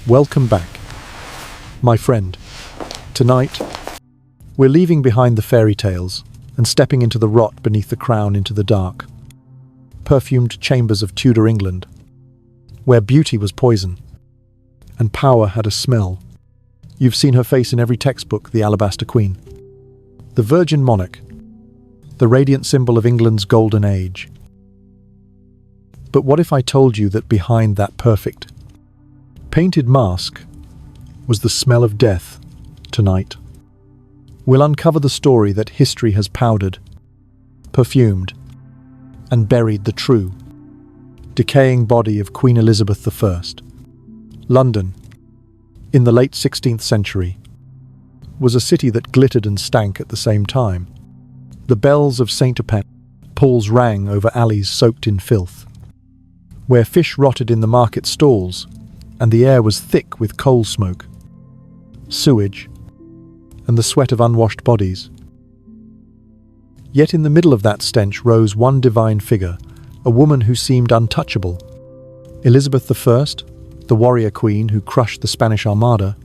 Welcome back, my friend. Tonight, we're leaving behind the fairy tales and stepping into the rot beneath the crown, into the dark, perfumed chambers of Tudor England, where beauty was poison and power had a smell. You've seen her face in every textbook, the alabaster queen, the virgin monarch, the radiant symbol of England's golden age. But what if I told you that behind that perfect, painted mask was the smell of death tonight? We'll uncover the story that history has powdered, perfumed, and buried the true, decaying body of Queen Elizabeth I. London, in the late 16th century, was a city that glittered and stank at the same time. The bells of St. Paul's rang over alleys soaked in filth, where fish rotted in the market stalls, and the air was thick with coal smoke, sewage, and the sweat of unwashed bodies. Yet in the middle of that stench rose one divine figure, a woman who seemed untouchable. Elizabeth I, the warrior queen who crushed the Spanish Armada,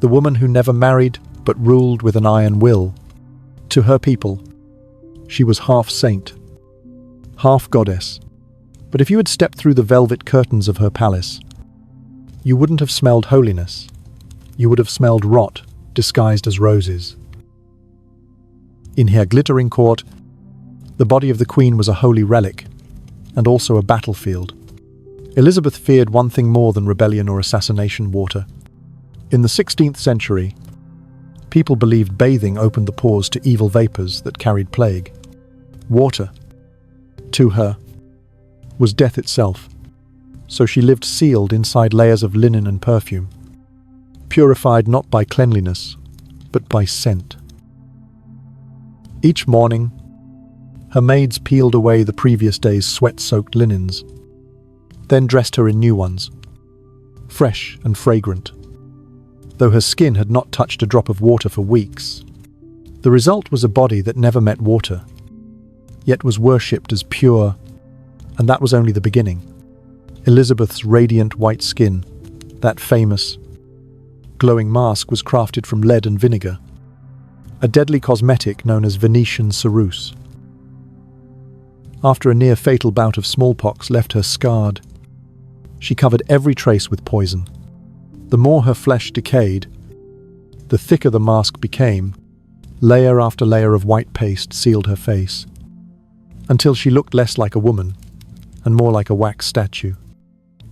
the woman who never married but ruled with an iron will. To her people, she was half saint, half goddess. But if you had stepped through the velvet curtains of her palace, you wouldn't have smelled holiness. You would have smelled rot, disguised as roses. In her glittering court, the body of the queen was a holy relic, and also a battlefield. Elizabeth feared one thing more than rebellion or assassination: water. In the 16th century, people believed bathing opened the pores to evil vapors that carried plague. Water, to her, was death itself, so she lived sealed inside layers of linen and perfume, purified not by cleanliness, but by scent. Each morning, her maids peeled away the previous day's sweat-soaked linens, then dressed her in new ones, fresh and fragrant, though her skin had not touched a drop of water for weeks. The result was a body that never met water, yet was worshipped as pure. And that was only the beginning. Elizabeth's radiant white skin, that famous, glowing mask, was crafted from lead and vinegar, a deadly cosmetic known as Venetian ceruse. After a near-fatal bout of smallpox left her scarred, she covered every trace with poison. The more her flesh decayed, the thicker the mask became. Layer after layer of white paste sealed her face, until she looked less like a woman and more like a wax statue.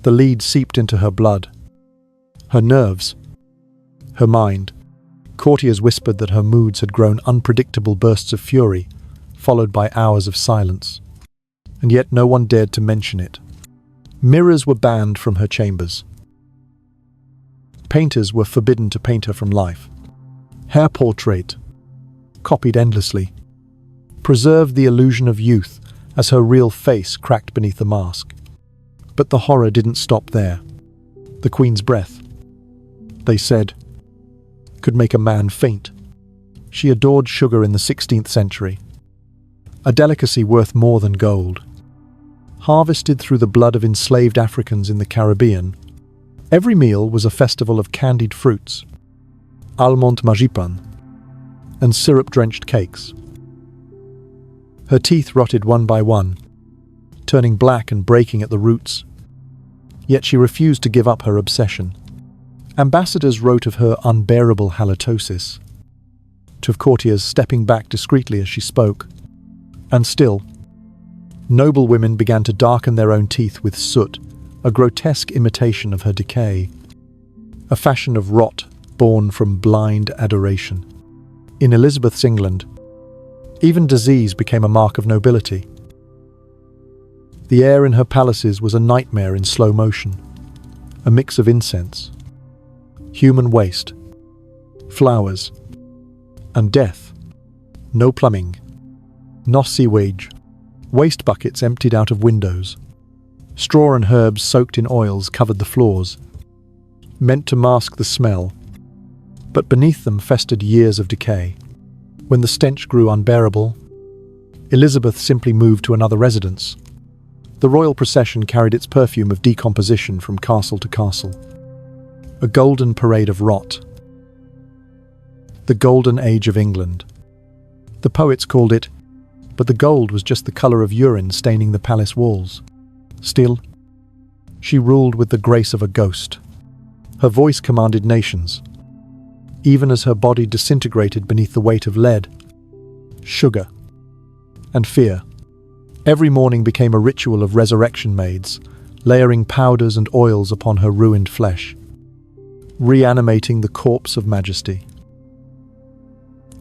The lead seeped into her blood, her nerves, her mind. Courtiers whispered that her moods had grown unpredictable bursts of fury, followed by hours of silence. And yet no one dared to mention it. Mirrors were banned from her chambers. Painters were forbidden to paint her from life. Hair portrait, copied endlessly, preserved the illusion of youth as her real face cracked beneath the mask. But the horror didn't stop there. The Queen's breath, they said, could make a man faint. She adored sugar in the 16th century, a delicacy worth more than gold. Harvested through the blood of enslaved Africans in the Caribbean, every meal was a festival of candied fruits, almond marzipan, and syrup-drenched cakes. Her teeth rotted one by one, turning black and breaking at the roots. Yet she refused to give up her obsession. Ambassadors wrote of her unbearable halitosis, to courtiers stepping back discreetly as she spoke. And still, noble women began to darken their own teeth with soot, a grotesque imitation of her decay, a fashion of rot born from blind adoration. In Elizabeth's England, even disease became a mark of nobility. The air in her palaces was a nightmare in slow motion, a mix of incense, human waste, flowers, and death. No plumbing, no sewage, waste buckets emptied out of windows. Straw and herbs soaked in oils covered the floors, meant to mask the smell, but beneath them festered years of decay. When the stench grew unbearable, Elizabeth simply moved to another residence. The royal procession carried its perfume of decomposition from castle to castle. a golden parade of rot. The golden age of England. The poets called it, but the gold was just the colour of urine staining the palace walls. Still, she ruled with the grace of a ghost. Her voice commanded nations, even as her body disintegrated beneath the weight of lead, sugar, and fear. Every morning became a ritual of resurrection maids, layering powders and oils upon her ruined flesh, reanimating the corpse of majesty.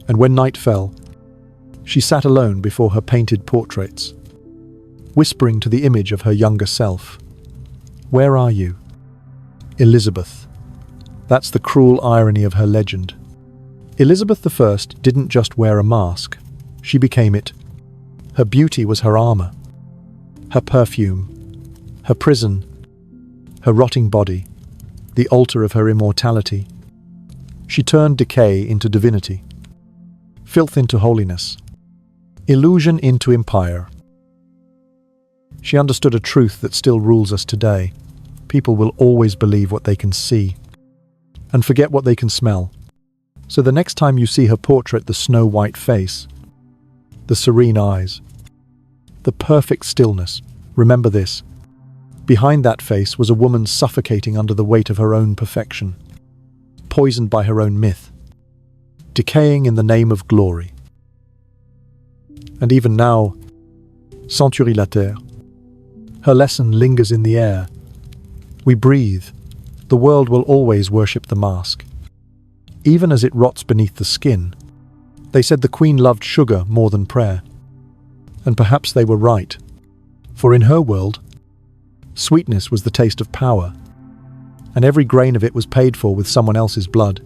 And when night fell, she sat alone before her painted portraits, whispering to the image of her younger self. "Where are you? Elizabeth." That's the cruel irony of her legend. Elizabeth I didn't just wear a mask, she became it. Her beauty was her armor, her perfume, her prison, her rotting body, the altar of her immortality. She turned decay into divinity, filth into holiness, illusion into empire. She understood a truth that still rules us today. People will always believe what they can see and forget what they can smell. So the next time you see her portrait, the snow-white face, the serene eyes, the perfect stillness, remember this. Behind that face was a woman suffocating under the weight of her own perfection, poisoned by her own myth, decaying in the name of glory. And even now, centuries later, her lesson lingers in the air. We breathe. The world will always worship the mask, even as it rots beneath the skin. They said the Queen loved sugar more than prayer. And perhaps they were right. For in her world, sweetness was the taste of power, and every grain of it was paid for with someone else's blood.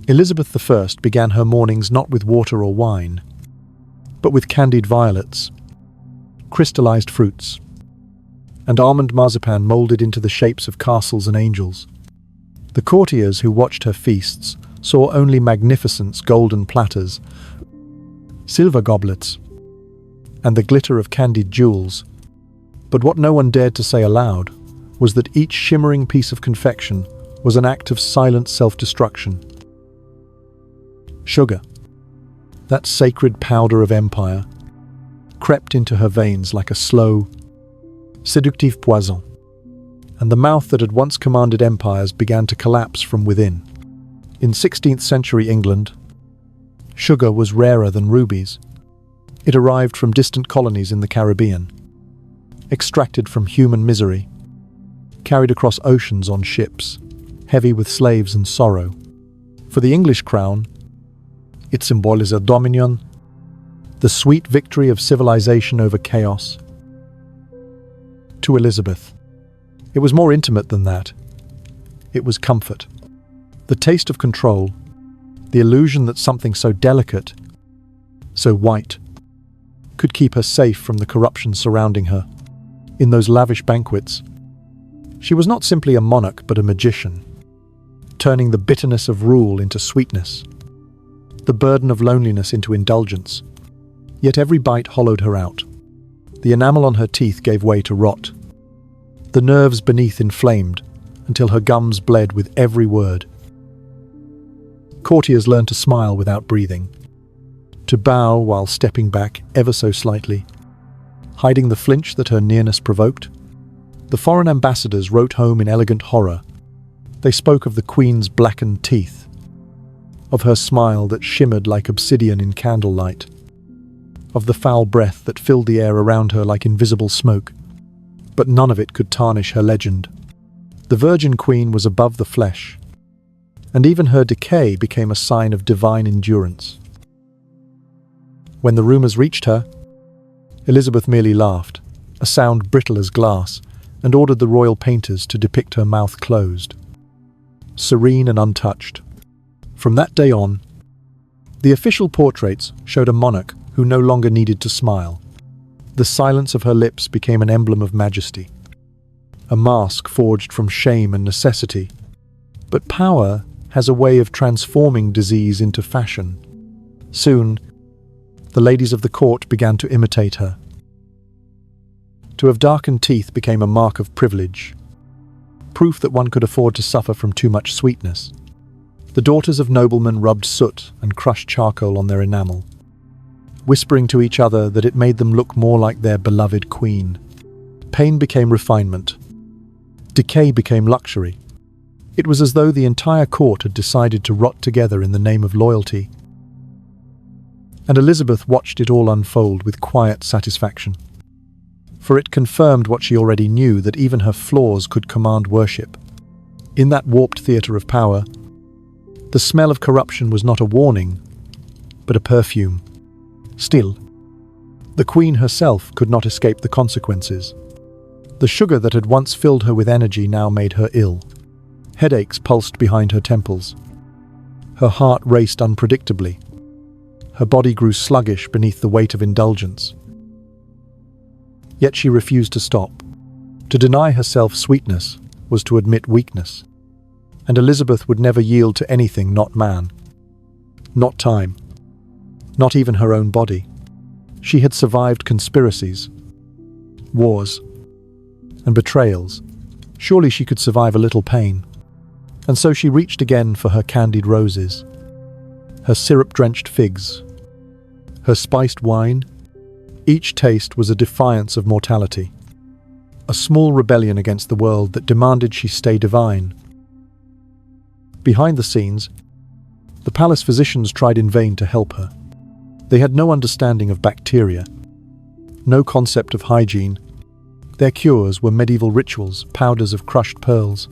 Elizabeth I began her mornings not with water or wine, but with candied violets, crystallized fruits, and almond marzipan molded into the shapes of castles and angels. The courtiers who watched her feasts saw only magnificence, golden platters, silver goblets, and the glitter of candied jewels. But what no one dared to say aloud was that each shimmering piece of confection was an act of silent self-destruction. Sugar, that sacred powder of empire, crept into her veins like a slow, seductive poison, and the mouth that had once commanded empires began to collapse from within. In 16th century England, sugar was rarer than rubies. It arrived from distant colonies in the Caribbean, extracted from human misery, carried across oceans on ships, heavy with slaves and sorrow. For the English crown, it symbolized dominion, the sweet victory of civilization over chaos. To Elizabeth, it was more intimate than that. It was comfort, the taste of control, the illusion that something so delicate, so white, could keep her safe from the corruption surrounding her. In those lavish banquets, she was not simply a monarch but a magician, turning the bitterness of rule into sweetness, the burden of loneliness into indulgence. Yet every bite hollowed her out. The enamel on her teeth gave way to rot. The nerves beneath inflamed until her gums bled with every word. Courtiers learned to smile without breathing, to bow while stepping back ever so slightly, hiding the flinch that her nearness provoked. The foreign ambassadors wrote home in elegant horror. They spoke of the Queen's blackened teeth, of her smile that shimmered like obsidian in candlelight, of the foul breath that filled the air around her like invisible smoke. But none of it could tarnish her legend. The Virgin Queen was above the flesh, and even her decay became a sign of divine endurance. When the rumours reached her, Elizabeth merely laughed, a sound brittle as glass, and ordered the royal painters to depict her mouth closed, serene and untouched. From that day on, the official portraits showed a monarch who no longer needed to smile. The silence of her lips became an emblem of majesty, a mask forged from shame and necessity. But power has a way of transforming disease into fashion. Soon, the ladies of the court began to imitate her. To have darkened teeth became a mark of privilege. proof that one could afford to suffer from too much sweetness. The daughters of noblemen rubbed soot and crushed charcoal on their enamel, whispering to each other that it made them look more like their beloved queen. Pain became refinement. Decay became luxury. It was as though the entire court had decided to rot together in the name of loyalty. And Elizabeth watched it all unfold with quiet satisfaction. For it confirmed what she already knew, that even her flaws could command worship. In that warped theatre of power, the smell of corruption was not a warning, but a perfume. Still, the queen herself could not escape the consequences. The sugar that had once filled her with energy now made her ill. Headaches pulsed behind her temples. Her heart raced unpredictably. Her body grew sluggish beneath the weight of indulgence. Yet she refused to stop. To deny herself sweetness was to admit weakness. And Elizabeth would never yield to anything not man, not time, not even her own body. She had survived conspiracies, wars, and betrayals. Surely she could survive a little pain. And so she reached again for her candied roses, her syrup-drenched figs, her spiced wine. Each taste was a defiance of mortality, a small rebellion against the world that demanded she stay divine. Behind the scenes, the palace physicians tried in vain to help her. They had no understanding of bacteria, no concept of hygiene. Their cures were medieval rituals, powders of crushed pearls,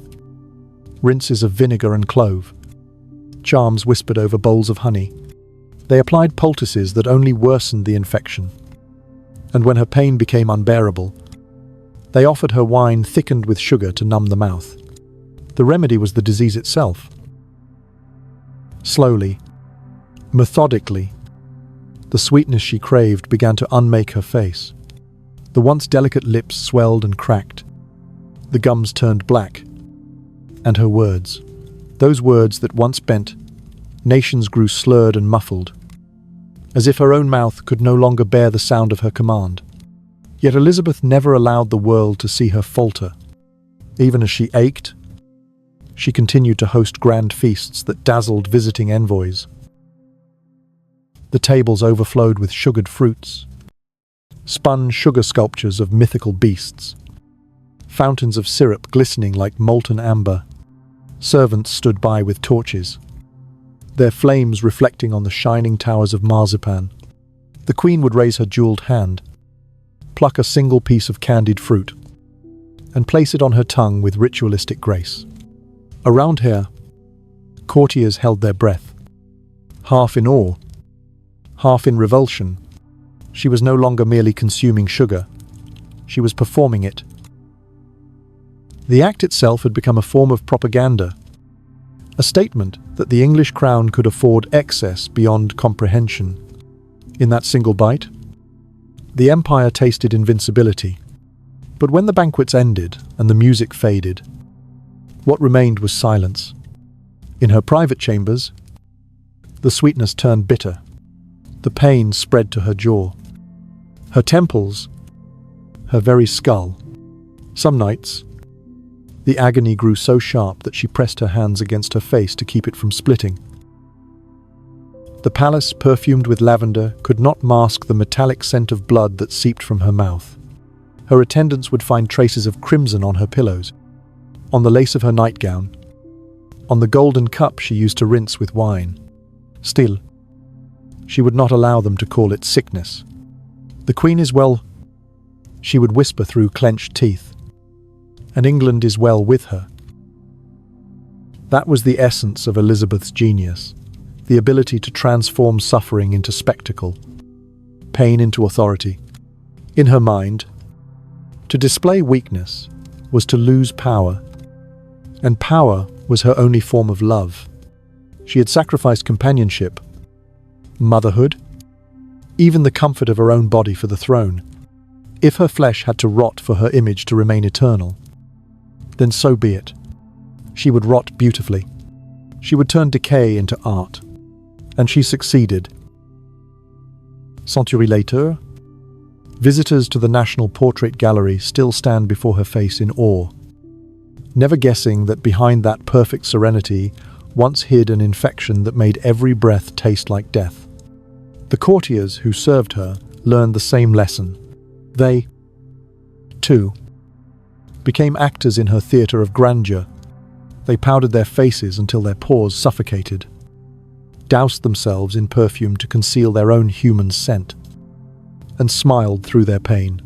rinses of vinegar and clove, charms whispered over bowls of honey. They applied poultices that only worsened the infection. And when her pain became unbearable, they offered her wine thickened with sugar to numb the mouth. The remedy was the disease itself. Slowly, methodically, the sweetness she craved began to unmake her face. The once delicate lips swelled and cracked. The gums turned black. And her words, those words that once bent nations, grew slurred and muffled, as if her own mouth could no longer bear the sound of her command. Yet Elizabeth never allowed the world to see her falter. Even as she ached, she continued to host grand feasts that dazzled visiting envoys. The tables overflowed with sugared fruits, spun sugar sculptures of mythical beasts, fountains of syrup glistening like molten amber. Servants stood by with torches, their flames reflecting on the shining towers of marzipan. The queen would raise her jeweled hand, pluck a single piece of candied fruit, and place it on her tongue with ritualistic grace. Around her, courtiers held their breath, half in awe, half in revulsion. She was no longer merely consuming sugar. She was performing it. The act itself had become a form of propaganda, a statement that the English crown could afford excess beyond comprehension. In that single bite, the empire tasted invincibility. But when the banquets ended and the music faded, what remained was silence. In her private chambers, the sweetness turned bitter. The pain spread to her jaw, her temples, her very skull. Some nights, the agony grew so sharp that she pressed her hands against her face to keep it from splitting. The palace, perfumed with lavender, could not mask the metallic scent of blood that seeped from her mouth. Her attendants would find traces of crimson on her pillows, on the lace of her nightgown, on the golden cup she used to rinse with wine. Still, she would not allow them to call it sickness. The Queen is well, she would whisper through clenched teeth, and England is well with her. That was the essence of Elizabeth's genius, the ability to transform suffering into spectacle, pain into authority. In her mind, to display weakness was to lose power, and power was her only form of love. She had sacrificed companionship, motherhood, even the comfort of her own body for the throne. If her flesh had to rot for her image to remain eternal, then so be it. She would rot beautifully. She would turn decay into art. And she succeeded. Centuries later, visitors to the National Portrait Gallery still stand before her face in awe. never guessing that behind that perfect serenity once hid an infection that made every breath taste like death. The courtiers who served her learned the same lesson. They, too, became actors in her theatre of grandeur. They powdered their faces until their pores suffocated, doused themselves in perfume to conceal their own human scent, and smiled through their pain.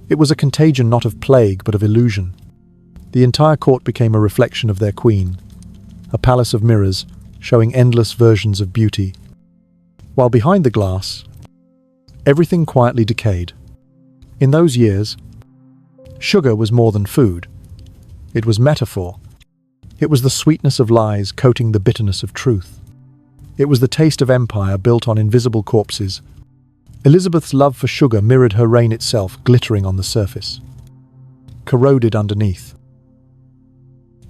It was a contagion not of plague but of illusion. The entire court became a reflection of their queen, a palace of mirrors showing endless versions of beauty, while behind the glass, everything quietly decayed. In those years, sugar was more than food. It was metaphor. It was the sweetness of lies coating the bitterness of truth. It was the taste of empire built on invisible corpses. Elizabeth's love for sugar mirrored her reign itself, glittering on the surface, corroded underneath.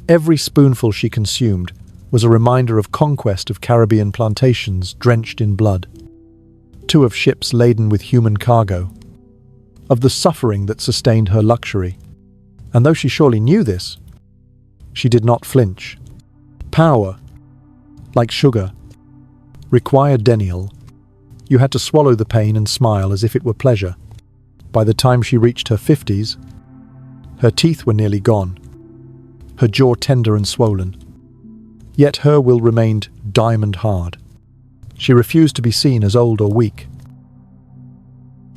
Every spoonful she consumed was a reminder of conquest of Caribbean plantations drenched in blood, two of ships laden with human cargo, of the suffering that sustained her luxury. And though she surely knew this, she did not flinch. Power, like sugar, required denial. You had to swallow the pain and smile as if it were pleasure. By the time she reached her 50s, her teeth were nearly gone, her jaw tender and swollen. Yet her will remained diamond hard. She refused to be seen as old or weak.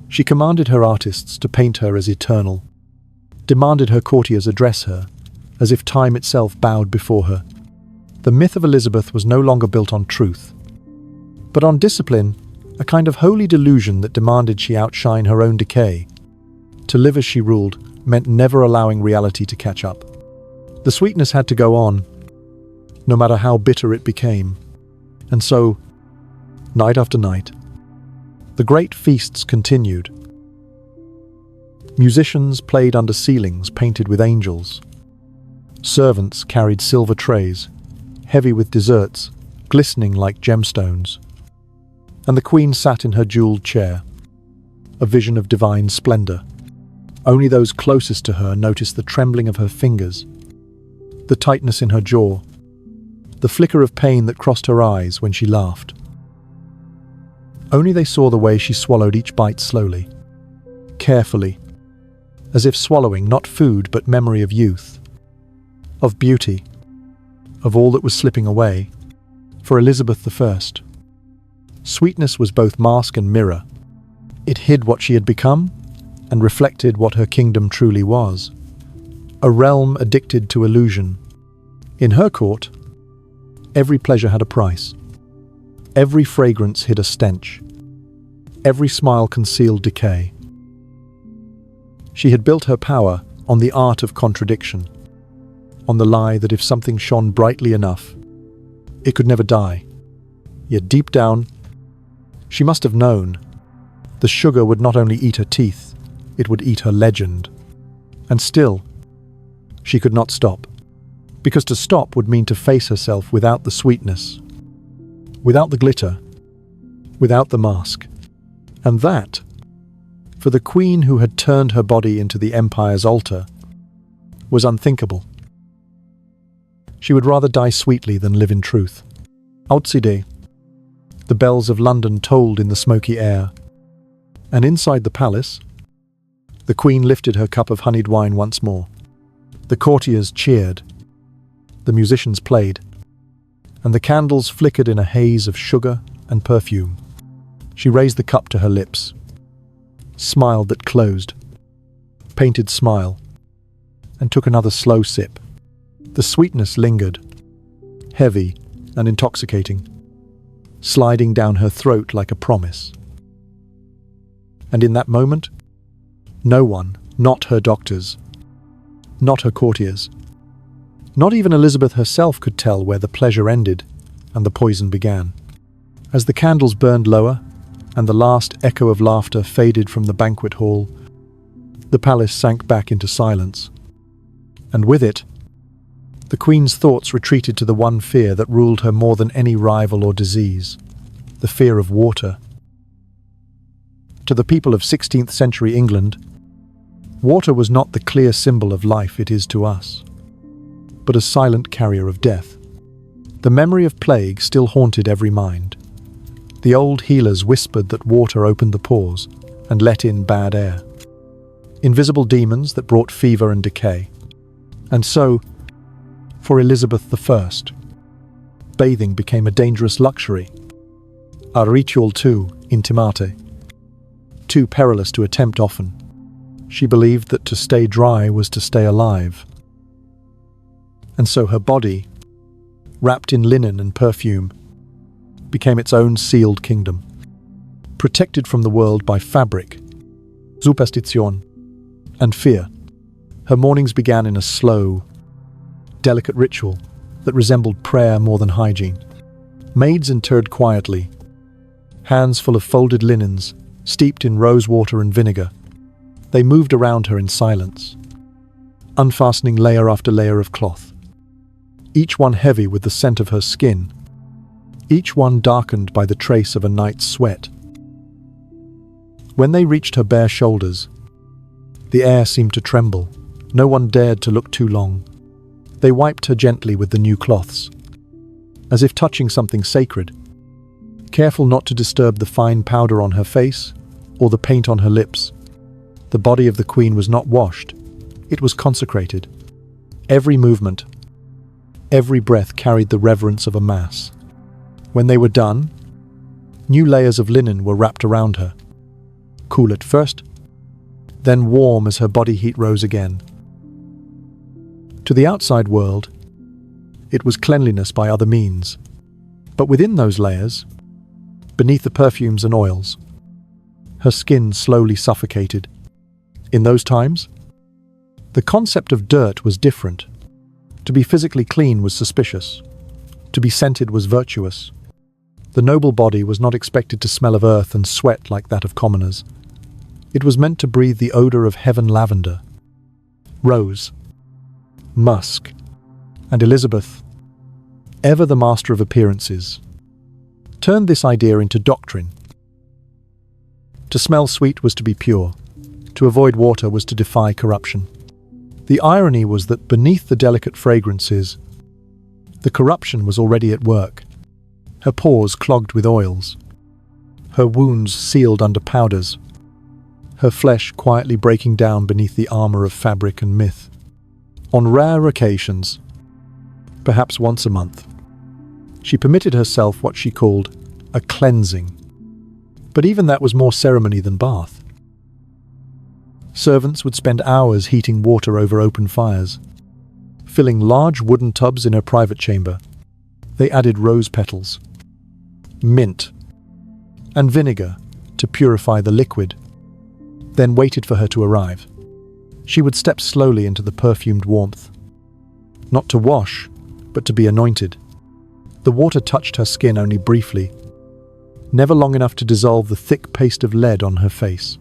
She commanded her artists to paint her as eternal, demanded her courtiers address her, as if time itself bowed before her. The myth of Elizabeth was no longer built on truth, but on discipline, a kind of holy delusion that demanded she outshine her own decay. To live as she ruled meant never allowing reality to catch up. The sweetness had to go on, no matter how bitter it became. And so, night after night, the great feasts continued. Musicians played under ceilings painted with angels. Servants carried silver trays, heavy with desserts, glistening like gemstones. And the queen sat in her jeweled chair, a vision of divine splendor. Only those closest to her noticed the trembling of her fingers, the tightness in her jaw, the flicker of pain that crossed her eyes when she laughed. Only they saw the way she swallowed each bite slowly, carefully, as if swallowing not food but memory of youth, of beauty, of all that was slipping away. For Elizabeth I, sweetness was both mask and mirror. It hid what she had become and reflected what her kingdom truly was, a realm addicted to illusion. In her court, every pleasure had a price. Every fragrance hid a stench. Every smile concealed decay. She had built her power on the art of contradiction, on the lie that if something shone brightly enough, it could never die. Yet deep down, she must have known the sugar would not only eat her teeth, it would eat her legend. And still, she could not stop, because to stop would mean to face herself without the sweetness, without the glitter, without the mask. And that, for the queen who had turned her body into the empire's altar, was unthinkable. She would rather die sweetly than live in truth. Outside, the bells of London tolled in the smoky air, and inside the palace, the queen lifted her cup of honeyed wine once more. The courtiers cheered, the musicians played, and the candles flickered in a haze of sugar and perfume. She raised the cup to her lips, smiled that closed, painted smile, and took another slow sip. The sweetness lingered, heavy and intoxicating, sliding down her throat like a promise. And in that moment, no one, not her doctors, not her courtiers, not even Elizabeth herself could tell where the pleasure ended and the poison began. As the candles burned lower and the last echo of laughter faded from the banquet hall, the palace sank back into silence. And with it, the queen's thoughts retreated to the one fear that ruled her more than any rival or disease, the fear of water. To the people of 16th century England, Water was not the clear symbol of life it is to us, but a silent carrier of death. The memory of plague still haunted every mind. The old healers whispered that water opened the pores and let in bad air. Invisible demons that brought fever and decay. And so, for Elizabeth I, bathing became a dangerous luxury. A ritual too intimate. Too perilous to attempt often. She believed that to stay dry was to stay alive. And so her body, wrapped in linen and perfume, became its own sealed kingdom, protected from the world by fabric, superstition, and fear. Her mornings began in a slow, delicate ritual that resembled prayer more than hygiene. Maids interred quietly, hands full of folded linens, steeped in rose water and vinegar. They moved around her in silence, unfastening layer after layer of cloth, each one heavy with the scent of her skin, each one darkened by the trace of a night's sweat. When they reached her bare shoulders, the air seemed to tremble. No one dared to look too long. They wiped her gently with the new cloths, as if touching something sacred, careful not to disturb the fine powder on her face or the paint on her lips. The body of the queen was not washed. It was consecrated. Every movement, every breath carried the reverence of a mass. When they were done, new layers of linen were wrapped around her, cool at first, then warm as her body heat rose again. To the outside world, it was cleanliness by other means, but within those layers, beneath the perfumes and oils, her skin slowly suffocated. In those times, the concept of dirt was different. To be physically clean was suspicious. To be scented was virtuous. The noble body was not expected to smell of earth and sweat like that of commoners. It was meant to breathe the odor of heaven lavender, rose, musk, and Elizabeth, ever the master of appearances, turned this idea into doctrine. To smell sweet was to be pure. To avoid water was to defy corruption. The irony was that beneath the delicate fragrances, the corruption was already at work. Her pores clogged with oils, her wounds sealed under powders, her flesh quietly breaking down beneath the armor of fabric and myth. On rare occasions, perhaps once a month, she permitted herself what she called a cleansing. But even that was more ceremony than bath. Servants would spend hours heating water over open fires, filling large wooden tubs in her private chamber. They added rose petals, mint, and vinegar to purify the liquid, then waited for her to arrive. She would step slowly into the perfumed warmth, not to wash, but to be anointed. The water touched her skin only briefly, never long enough to dissolve the thick paste of lead on her face,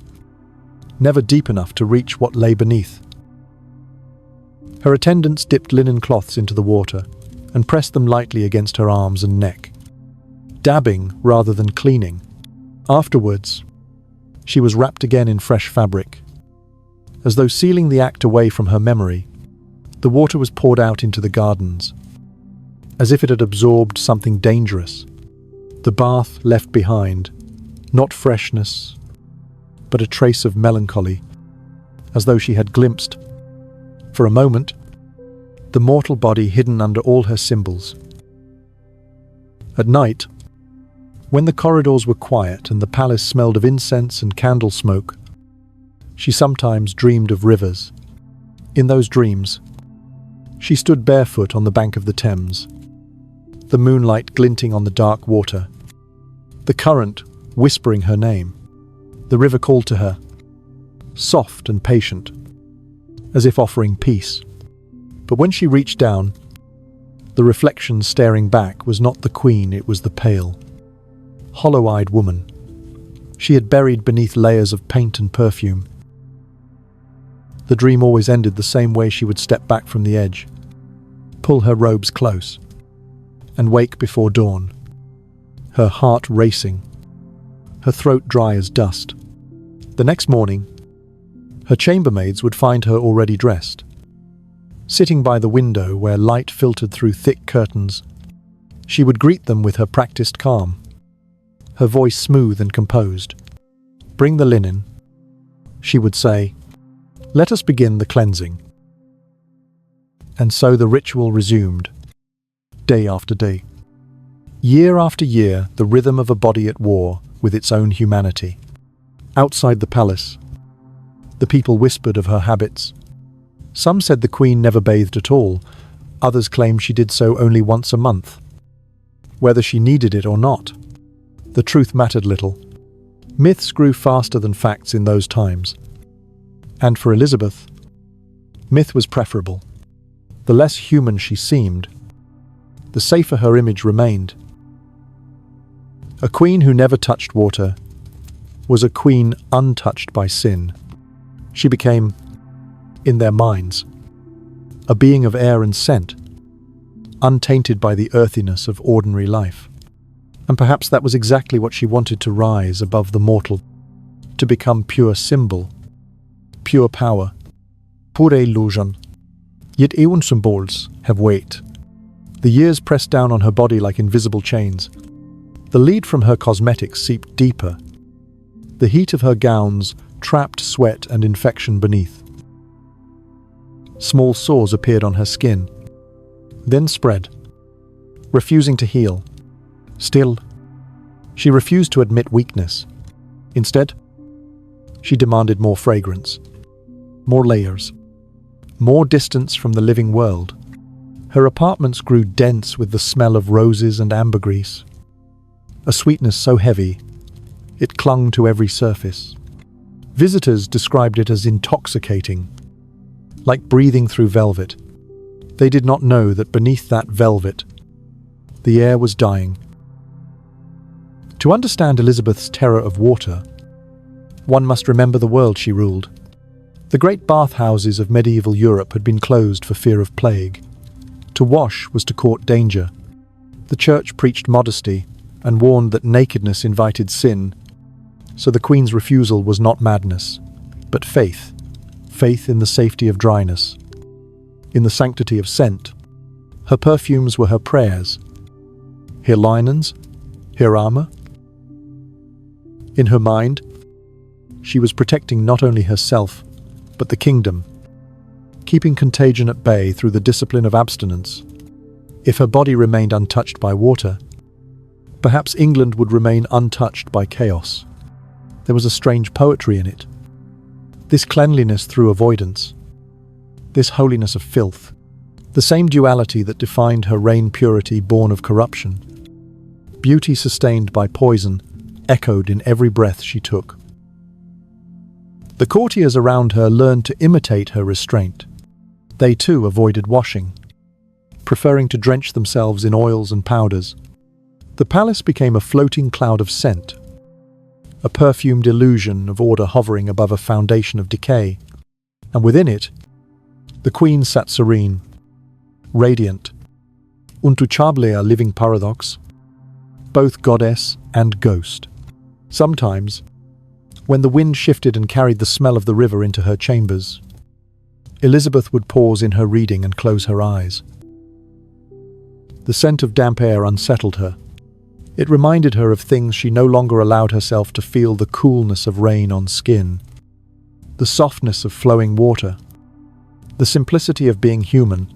never deep enough to reach what lay beneath. Her attendants dipped linen cloths into the water and pressed them lightly against her arms and neck, dabbing rather than cleaning. Afterwards, she was wrapped again in fresh fabric. As though sealing the act away from her memory, the water was poured out into the gardens, as if it had absorbed something dangerous. The bath left behind, not freshness, but a trace of melancholy, as though she had glimpsed, for a moment, the mortal body hidden under all her symbols. At night, when the corridors were quiet and the palace smelled of incense and candle smoke, she sometimes dreamed of rivers. In those dreams, she stood barefoot on the bank of the Thames, the moonlight glinting on the dark water, the current whispering her name. The river called to her, soft and patient, as if offering peace. But when she reached down, the reflection staring back was not the queen, it was the pale, hollow-eyed woman she had buried beneath layers of paint and perfume. The dream always ended the same way. She would step back from the edge, pull her robes close, and wake before dawn, her heart racing, her throat dry as dust. The next morning, Her chambermaids would find her already dressed. Sitting by the window where light filtered through thick curtains, she would greet them with her practiced calm, her voice smooth and composed. "Bring the linen," she would say. "Let us begin the cleansing." And so the ritual resumed, day after day. Year after year, the rhythm of a body at war with its own humanity. Outside the palace, the people whispered of her habits. Some said the queen never bathed at all, others claimed she did so only once a month. Whether she needed it or not, the truth mattered little. Myths grew faster than facts in those times. And for Elizabeth, myth was preferable. The less human she seemed, the safer her image remained. A queen who never touched water was a queen untouched by sin. She became, in their minds, a being of air and scent, untainted by the earthiness of ordinary life. And perhaps that was exactly what she wanted, to rise above the mortal, to become pure symbol, pure power, pure illusion. Yet eon symbols have weight. The years pressed down on her body like invisible chains. The lead from her cosmetics seeped deeper. The heat of her gowns trapped sweat and infection beneath. Small sores appeared on her skin, then spread, refusing to heal. Still, she refused to admit weakness. Instead, she demanded more fragrance, more layers, more distance from the living world. Her apartments grew dense with the smell of roses and ambergris, a sweetness so heavy it clung to every surface. Visitors described it as intoxicating, like breathing through velvet. They did not know that beneath that velvet, the air was dying. To understand Elizabeth's terror of water, one must remember the world she ruled. The great bathhouses of medieval Europe had been closed for fear of plague. To wash was to court danger. The church preached modesty and warned that nakedness invited sin. So the queen's refusal was not madness, but faith. Faith in the safety of dryness, in the sanctity of scent. Her perfumes were her prayers, her linens, her armor. In her mind, she was protecting not only herself, but the kingdom, keeping contagion at bay through the discipline of abstinence. If her body remained untouched by water, perhaps England would remain untouched by chaos. There was a strange poetry in it. This cleanliness through avoidance, this holiness of filth, the same duality that defined her reign, purity born of corruption. Beauty sustained by poison echoed in every breath she took. The courtiers around her learned to imitate her restraint. They too avoided washing, preferring to drench themselves in oils and powders. The palace became a floating cloud of scent, a perfumed illusion of order hovering above a foundation of decay. And within it, the queen sat serene, radiant, untouchable, a living paradox, both goddess and ghost. Sometimes, when the wind shifted and carried the smell of the river into her chambers, Elizabeth would pause in her reading and close her eyes. The scent of damp air unsettled her. It reminded her of things she no longer allowed herself to feel: the coolness of rain on skin, the softness of flowing water, the simplicity of being human.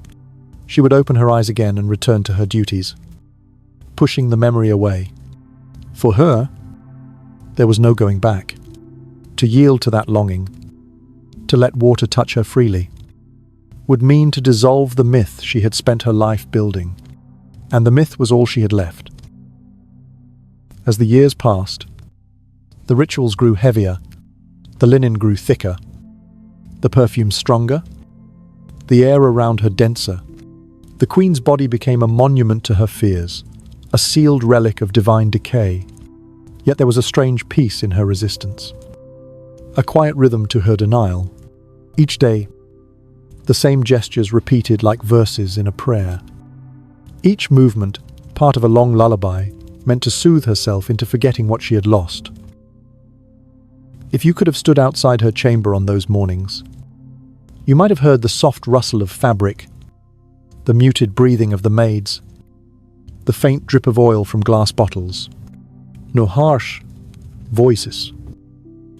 She would open her eyes again and return to her duties, pushing the memory away. For her, there was no going back. To yield to that longing, to let water touch her freely, would mean to dissolve the myth she had spent her life building. And the myth was all she had left. As the years passed, the rituals grew heavier, the linen grew thicker, the perfume stronger, the air around her denser. The queen's body became a monument to her fears, a sealed relic of divine decay. Yet there was a strange peace in her resistance, a quiet rhythm to her denial. Each day, the same gestures repeated like verses in a prayer. Each movement, part of a long lullaby, meant to soothe herself into forgetting what she had lost. If you could have stood outside her chamber on those mornings, you might have heard the soft rustle of fabric, the muted breathing of the maids, the faint drip of oil from glass bottles. No harsh voices,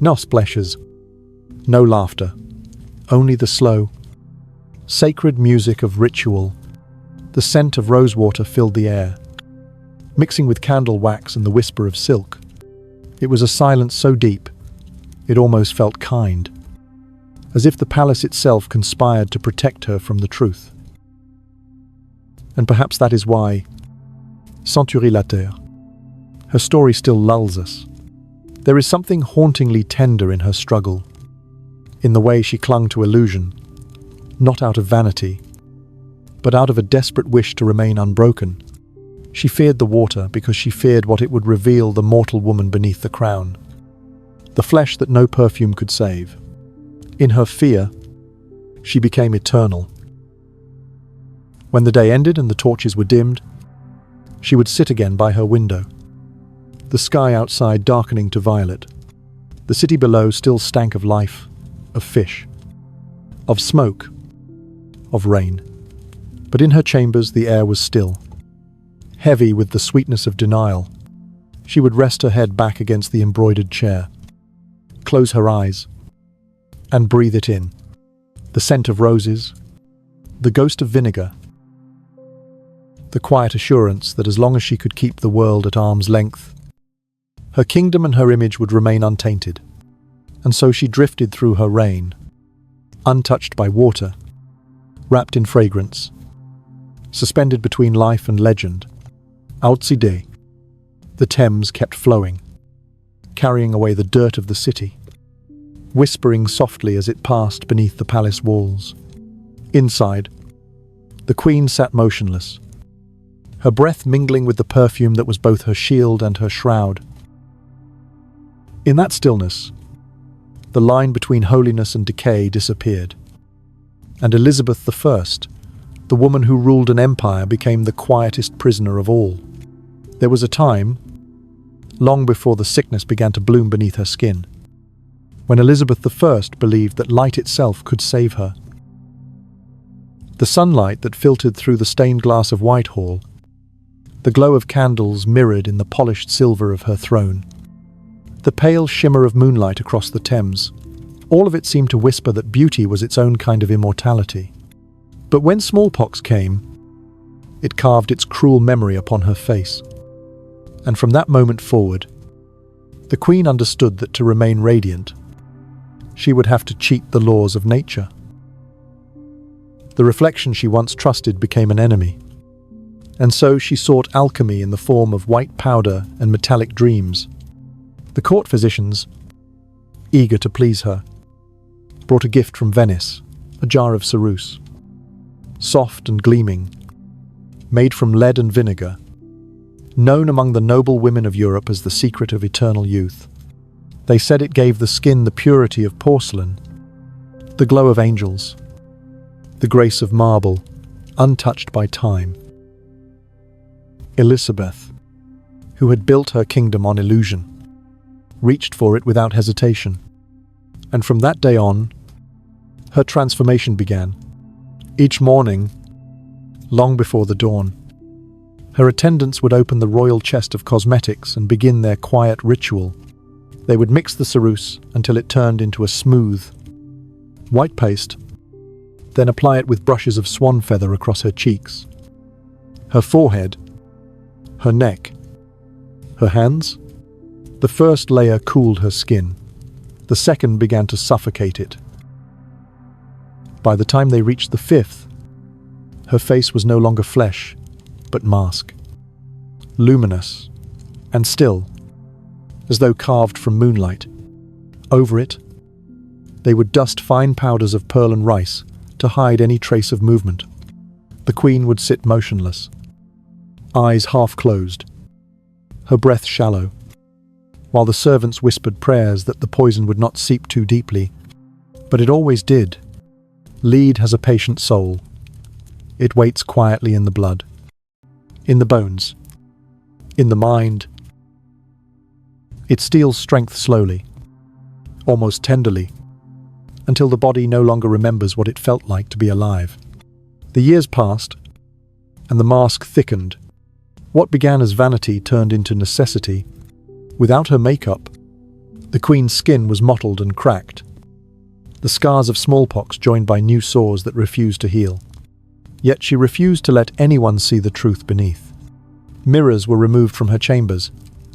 no splashes, no laughter, only the slow, sacred music of ritual. The scent of rosewater filled the air, mixing with candle wax and the whisper of silk. It was a silence so deep, it almost felt kind, as if the palace itself conspired to protect her from the truth. And perhaps that is why, Century la Terre, her story still lulls us. There is something hauntingly tender in her struggle, in the way she clung to illusion, not out of vanity, but out of a desperate wish to remain unbroken. She feared the water because she feared what it would reveal the mortal woman beneath the crown, the flesh that no perfume could save. In her fear, she became eternal. When the day ended and the torches were dimmed, she would sit again by her window, the sky outside darkening to violet. The city below still stank of life, of fish, of smoke, of rain. But in her chambers the air was still, heavy with the sweetness of denial. She would rest her head back against the embroidered chair, close her eyes, and breathe it in. The scent of roses, the ghost of vinegar, the quiet assurance that as long as she could keep the world at arm's length, her kingdom and her image would remain untainted. And so she drifted through her reign, untouched by water, wrapped in fragrance, suspended between life and legend. Outside, the Thames kept flowing, carrying away the dirt of the city, whispering softly as it passed beneath the palace walls. Inside, the queen sat motionless, her breath mingling with the perfume that was both her shield and her shroud. In that stillness, the line between holiness and decay disappeared, and Elizabeth I, the woman who ruled an empire, became the quietest prisoner of all. There was a time, long before the sickness began to bloom beneath her skin, when Elizabeth I believed that light itself could save her. The sunlight that filtered through the stained glass of Whitehall, the glow of candles mirrored in the polished silver of her throne, the pale shimmer of moonlight across the Thames, all of it seemed to whisper that beauty was its own kind of immortality. But when smallpox came, it carved its cruel memory upon her face. And from that moment forward, the Queen understood that to remain radiant, she would have to cheat the laws of nature. The reflection she once trusted became an enemy, and so she sought alchemy in the form of white powder and metallic dreams. The court physicians, eager to please her, brought a gift from Venice, a jar of ceruse, soft and gleaming, made from lead and vinegar, known among the noble women of Europe as the secret of eternal youth. They said it gave the skin the purity of porcelain, the glow of angels, the grace of marble, untouched by time. Elizabeth, who had built her kingdom on illusion, reached for it without hesitation. And from that day on, her transformation began. Each morning, long before the dawn, her attendants would open the royal chest of cosmetics and begin their quiet ritual. They would mix the ceruse until it turned into a smooth, white paste, then apply it with brushes of swan feather across her cheeks, her forehead, her neck, her hands. The first layer cooled her skin. The second began to suffocate it. By the time they reached the fifth, her face was no longer flesh, but mask, luminous and still, as though carved from moonlight. Over it, they would dust fine powders of pearl and rice to hide any trace of movement. The Queen would sit motionless, eyes half closed, her breath shallow, while the servants whispered prayers that the poison would not seep too deeply. But it always did. Lead has a patient soul. It waits quietly in the blood, in the bones, in the mind. It steals strength slowly, almost tenderly, until the body no longer remembers what it felt like to be alive. The years passed, and the mask thickened. What began as vanity turned into necessity. Without her makeup, the queen's skin was mottled and cracked, the scars of smallpox joined by new sores that refused to heal. Yet she refused to let anyone see the truth beneath. Mirrors were removed from her chambers.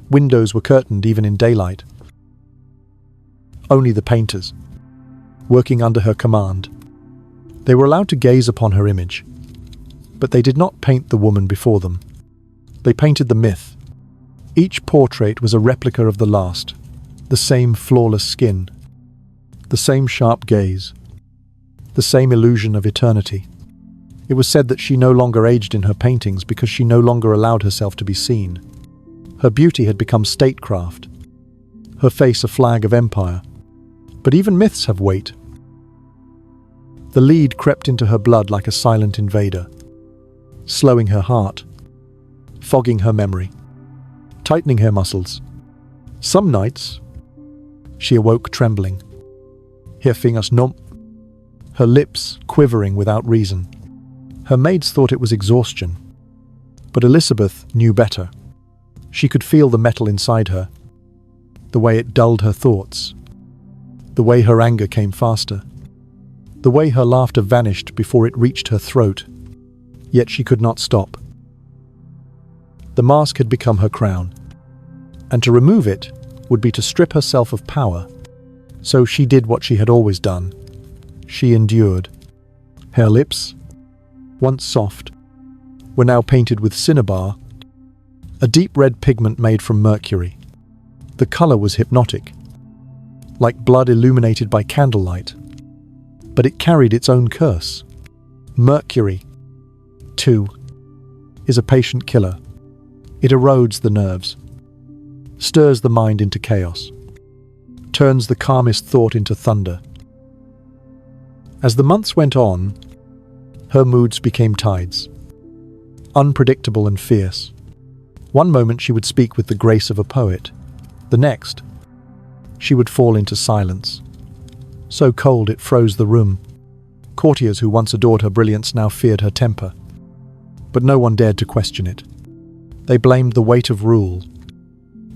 Windows were curtained even in daylight. Only the painters, working under her command. They were allowed to gaze upon her image, but they did not paint the woman before them. They painted the myth. Each portrait was a replica of the last, the same flawless skin, the same sharp gaze, the same illusion of eternity. It was said that she no longer aged in her paintings because she no longer allowed herself to be seen. Her beauty had become statecraft, her face a flag of empire. But even myths have weight. The lead crept into her blood like a silent invader, slowing her heart, fogging her memory, tightening her muscles. Some nights, she awoke trembling, her fingers numb, her lips quivering without reason. Her maids thought it was exhaustion, but Elizabeth knew better. She could feel the metal inside her, the way it dulled her thoughts, the way her anger came faster, the way her laughter vanished before it reached her throat, yet she could not stop. The mask had become her crown, and to remove it would be to strip herself of power. So she did what she had always done. She endured. Her lips, once soft, were now painted with cinnabar, a deep red pigment made from mercury. The color was hypnotic, like blood illuminated by candlelight, but it carried its own curse. Mercury, too, is a patient killer. It erodes the nerves, stirs the mind into chaos, turns the calmest thought into thunder. As the months went on, her moods became tides, unpredictable and fierce. One moment she would speak with the grace of a poet. The next, she would fall into silence, so cold it froze the room. Courtiers who once adored her brilliance now feared her temper, but no one dared to question it. They blamed the weight of rule,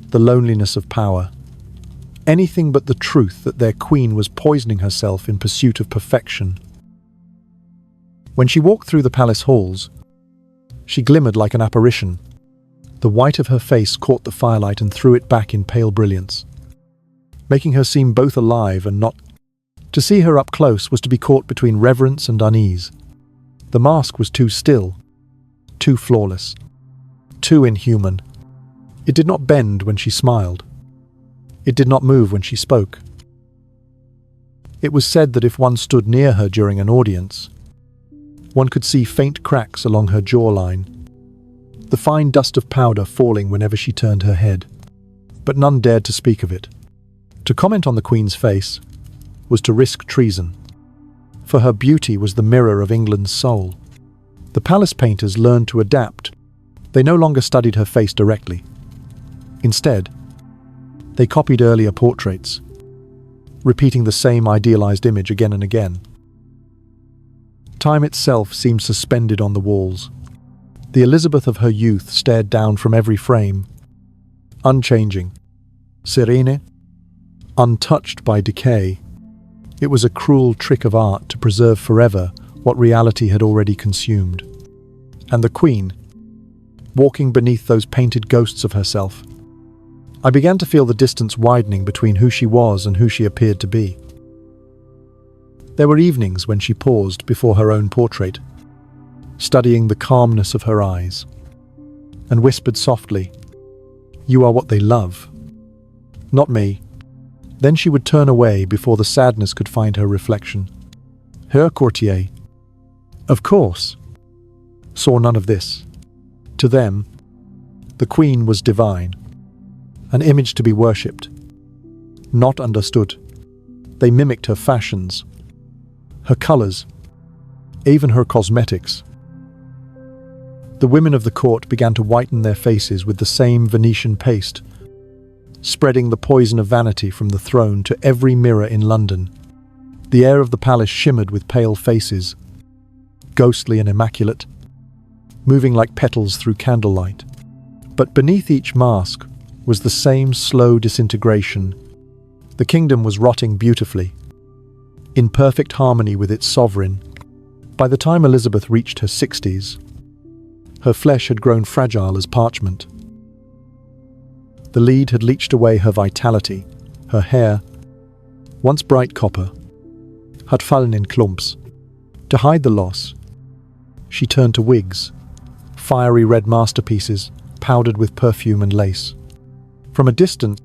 the loneliness of power, anything but the truth that their queen was poisoning herself in pursuit of perfection. When she walked through the palace halls, she glimmered like an apparition. The white of her face caught the firelight and threw it back in pale brilliance, making her seem both alive and not. To see her up close was to be caught between reverence and unease. The mask was too still, too flawless, too inhuman. It did not bend when she smiled. It did not move when she spoke. It was said that if one stood near her during an audience, one could see faint cracks along her jawline, the fine dust of powder falling whenever she turned her head. But none dared to speak of it. To comment on the Queen's face was to risk treason, for her beauty was the mirror of England's soul. The palace painters learned to adapt. They no longer studied her face directly. Instead, they copied earlier portraits, repeating the same idealized image again and again. Time itself seemed suspended on the walls. The Elizabeth of her youth stared down from every frame, unchanging, serene, untouched by decay. It was a cruel trick of art to preserve forever what reality had already consumed. And the Queen, walking beneath those painted ghosts of herself, I began to feel the distance widening between who she was and who she appeared to be. There were evenings when she paused before her own portrait, studying the calmness of her eyes, and whispered softly, "You are what they love, not me." Then she would turn away before the sadness could find her reflection. Her courtier, of course, saw none of this. To them, the Queen was divine, an image to be worshipped, not understood. They mimicked her fashions, her colors, even her cosmetics. The women of the court began to whiten their faces with the same Venetian paste, spreading the poison of vanity from the throne to every mirror in London. The air of the palace shimmered with pale faces, ghostly and immaculate, moving like petals through candlelight. But beneath each mask was the same slow disintegration. The kingdom was rotting beautifully, in perfect harmony with its sovereign. By the time Elizabeth reached her 60s, her flesh had grown fragile as parchment. The lead had leached away her vitality. Her hair, once bright copper, had fallen in clumps. To hide the loss, she turned to wigs, fiery red masterpieces, powdered with perfume and lace. From a distance,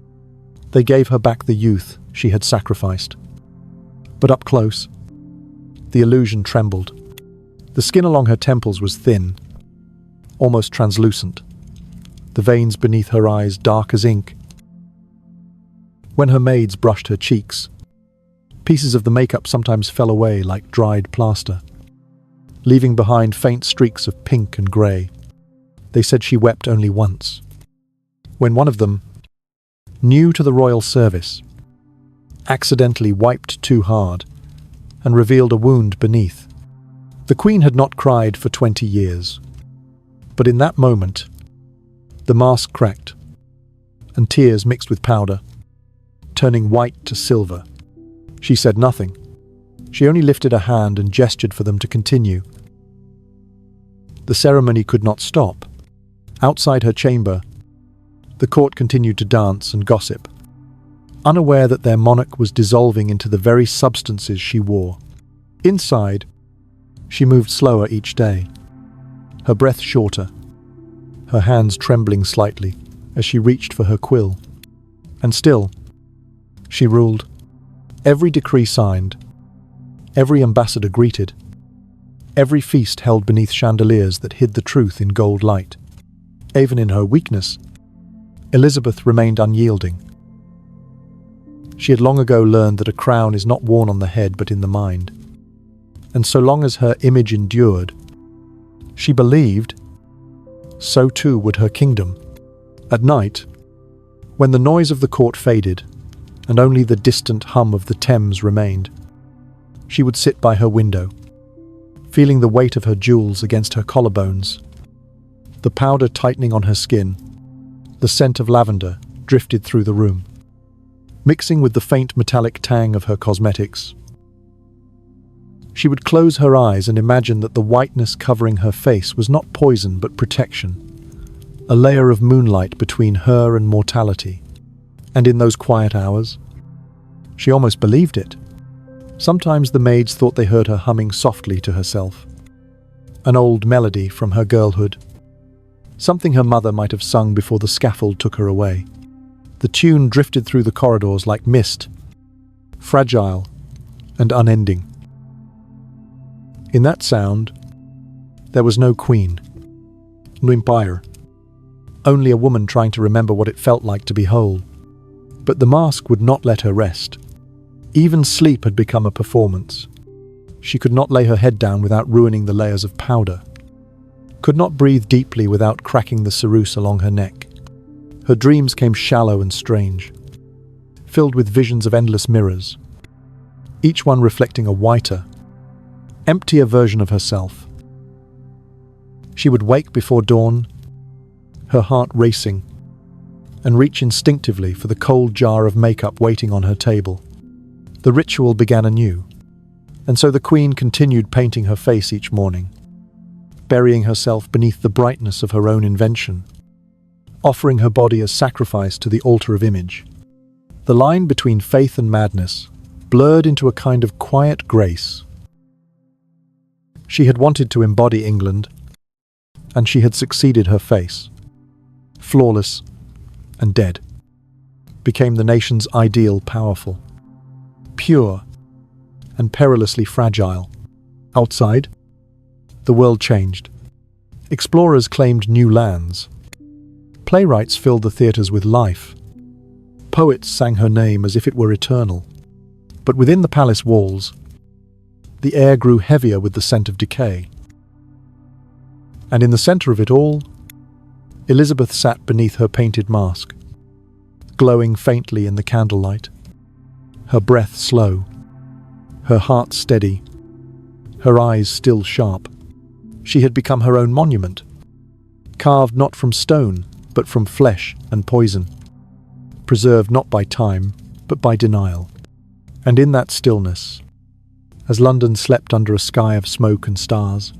they gave her back the youth she had sacrificed. But up close, the illusion trembled. The skin along her temples was thin, almost translucent, the veins beneath her eyes dark as ink. When her maids brushed her cheeks, pieces of the makeup sometimes fell away like dried plaster, leaving behind faint streaks of pink and grey. They said she wept only once, when one of them, new to the royal service, accidentally wiped too hard and revealed a wound beneath. The Queen had not cried for 20 years, but in that moment, the mask cracked, and tears mixed with powder, turning white to silver. She said nothing. She only lifted a hand and gestured for them to continue. The ceremony could not stop. Outside her chamber, the court continued to dance and gossip, unaware that their monarch was dissolving into the very substances she wore. Inside, she moved slower each day, her breath shorter, her hands trembling slightly as she reached for her quill. And still, she ruled. Every decree signed, every ambassador greeted, every feast held beneath chandeliers that hid the truth in gold light. Even in her weakness, Elizabeth remained unyielding. She had long ago learned that a crown is not worn on the head but in the mind. And so long as her image endured, she believed, so too would her kingdom. At night, when the noise of the court faded, and only the distant hum of the Thames remained, she would sit by her window, feeling the weight of her jewels against her collarbones, the powder tightening on her skin. The scent of lavender drifted through the room, mixing with the faint metallic tang of her cosmetics. She would close her eyes and imagine that the whiteness covering her face was not poison but protection, a layer of moonlight between her and mortality. And in those quiet hours, she almost believed it. Sometimes the maids thought they heard her humming softly to herself, an old melody from her girlhood, something her mother might have sung before the scaffold took her away. The tune drifted through the corridors like mist, fragile and unending. In that sound, there was no queen, no empire, only a woman trying to remember what it felt like to be whole. But the mask would not let her rest. Even sleep had become a performance. She could not lay her head down without ruining the layers of powder, could not breathe deeply without cracking the ceruse along her neck. Her dreams came shallow and strange, filled with visions of endless mirrors, each one reflecting a whiter, emptier version of herself. She would wake before dawn, her heart racing, and reach instinctively for the cold jar of makeup waiting on her table. The ritual began anew, and so the Queen continued painting her face each morning, burying herself beneath the brightness of her own invention, offering her body as sacrifice to the altar of image. The line between faith and madness blurred into a kind of quiet grace. She had wanted to embody England, and she had succeeded. Her face, flawless and dead, became the nation's ideal, powerful, pure, and perilously fragile. Outside, the world changed. Explorers claimed new lands. Playwrights filled the theatres with life. Poets sang her name as if it were eternal. But within the palace walls, the air grew heavier with the scent of decay. And in the centre of it all, Elizabeth sat beneath her painted mask, glowing faintly in the candlelight. Her breath slow, her heart steady, her eyes still sharp. She had become her own monument, carved not from stone, but from flesh and poison, preserved not by time, but by denial. And in that stillness, as London slept under a sky of smoke and stars,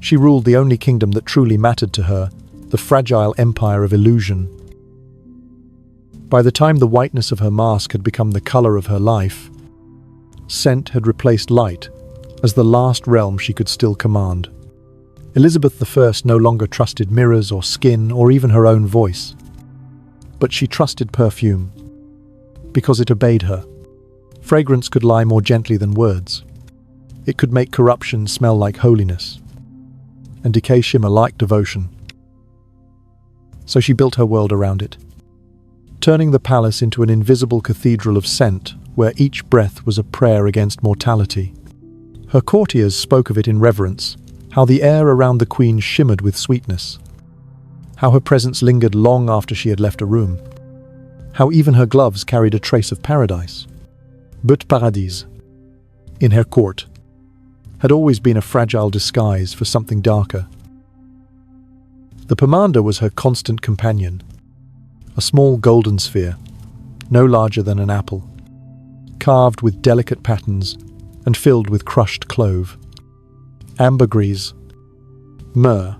she ruled the only kingdom that truly mattered to her, the fragile empire of illusion. By the time the whiteness of her mask had become the color of her life, scent had replaced light as the last realm she could still command. Elizabeth I no longer trusted mirrors or skin or even her own voice. But she trusted perfume, because it obeyed her. Fragrance could lie more gently than words. It could make corruption smell like holiness, and decay shimmer like devotion. So she built her world around it, turning the palace into an invisible cathedral of scent where each breath was a prayer against mortality. Her courtiers spoke of it in reverence, how the air around the queen shimmered with sweetness, how her presence lingered long after she had left a room, how even her gloves carried a trace of paradise. But paradis, in her court, had always been a fragile disguise for something darker. The pomander was her constant companion, a small golden sphere, no larger than an apple, carved with delicate patterns and filled with crushed clove, ambergris, myrrh,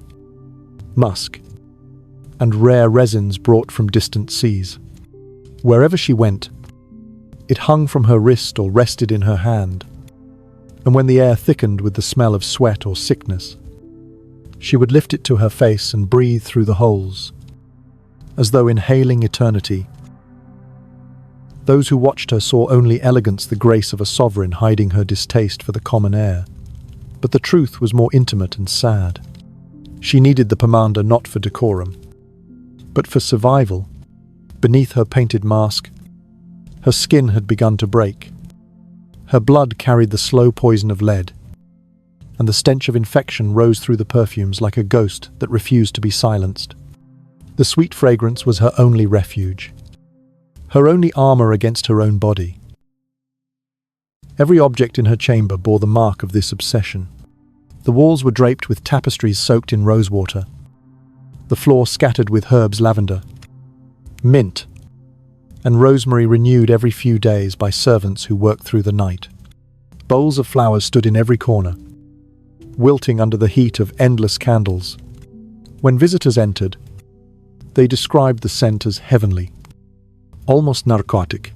musk, and rare resins brought from distant seas. Wherever she went, it hung from her wrist or rested in her hand, and when the air thickened with the smell of sweat or sickness, she would lift it to her face and breathe through the holes, as though inhaling eternity. Those who watched her saw only elegance, the grace of a sovereign hiding her distaste for the common air. But the truth was more intimate and sad. She needed the pomander not for decorum, but for survival. Beneath her painted mask, her skin had begun to break. Her blood carried the slow poison of lead, and the stench of infection rose through the perfumes like a ghost that refused to be silenced. The sweet fragrance was her only refuge, her only armor against her own body. Every object in her chamber bore the mark of this obsession. The walls were draped with tapestries soaked in rosewater, the floor scattered with herbs, lavender, mint, and rosemary renewed every few days by servants who worked through the night. Bowls of flowers stood in every corner, wilting under the heat of endless candles. When visitors entered, they described the scent as heavenly, almost narcotic,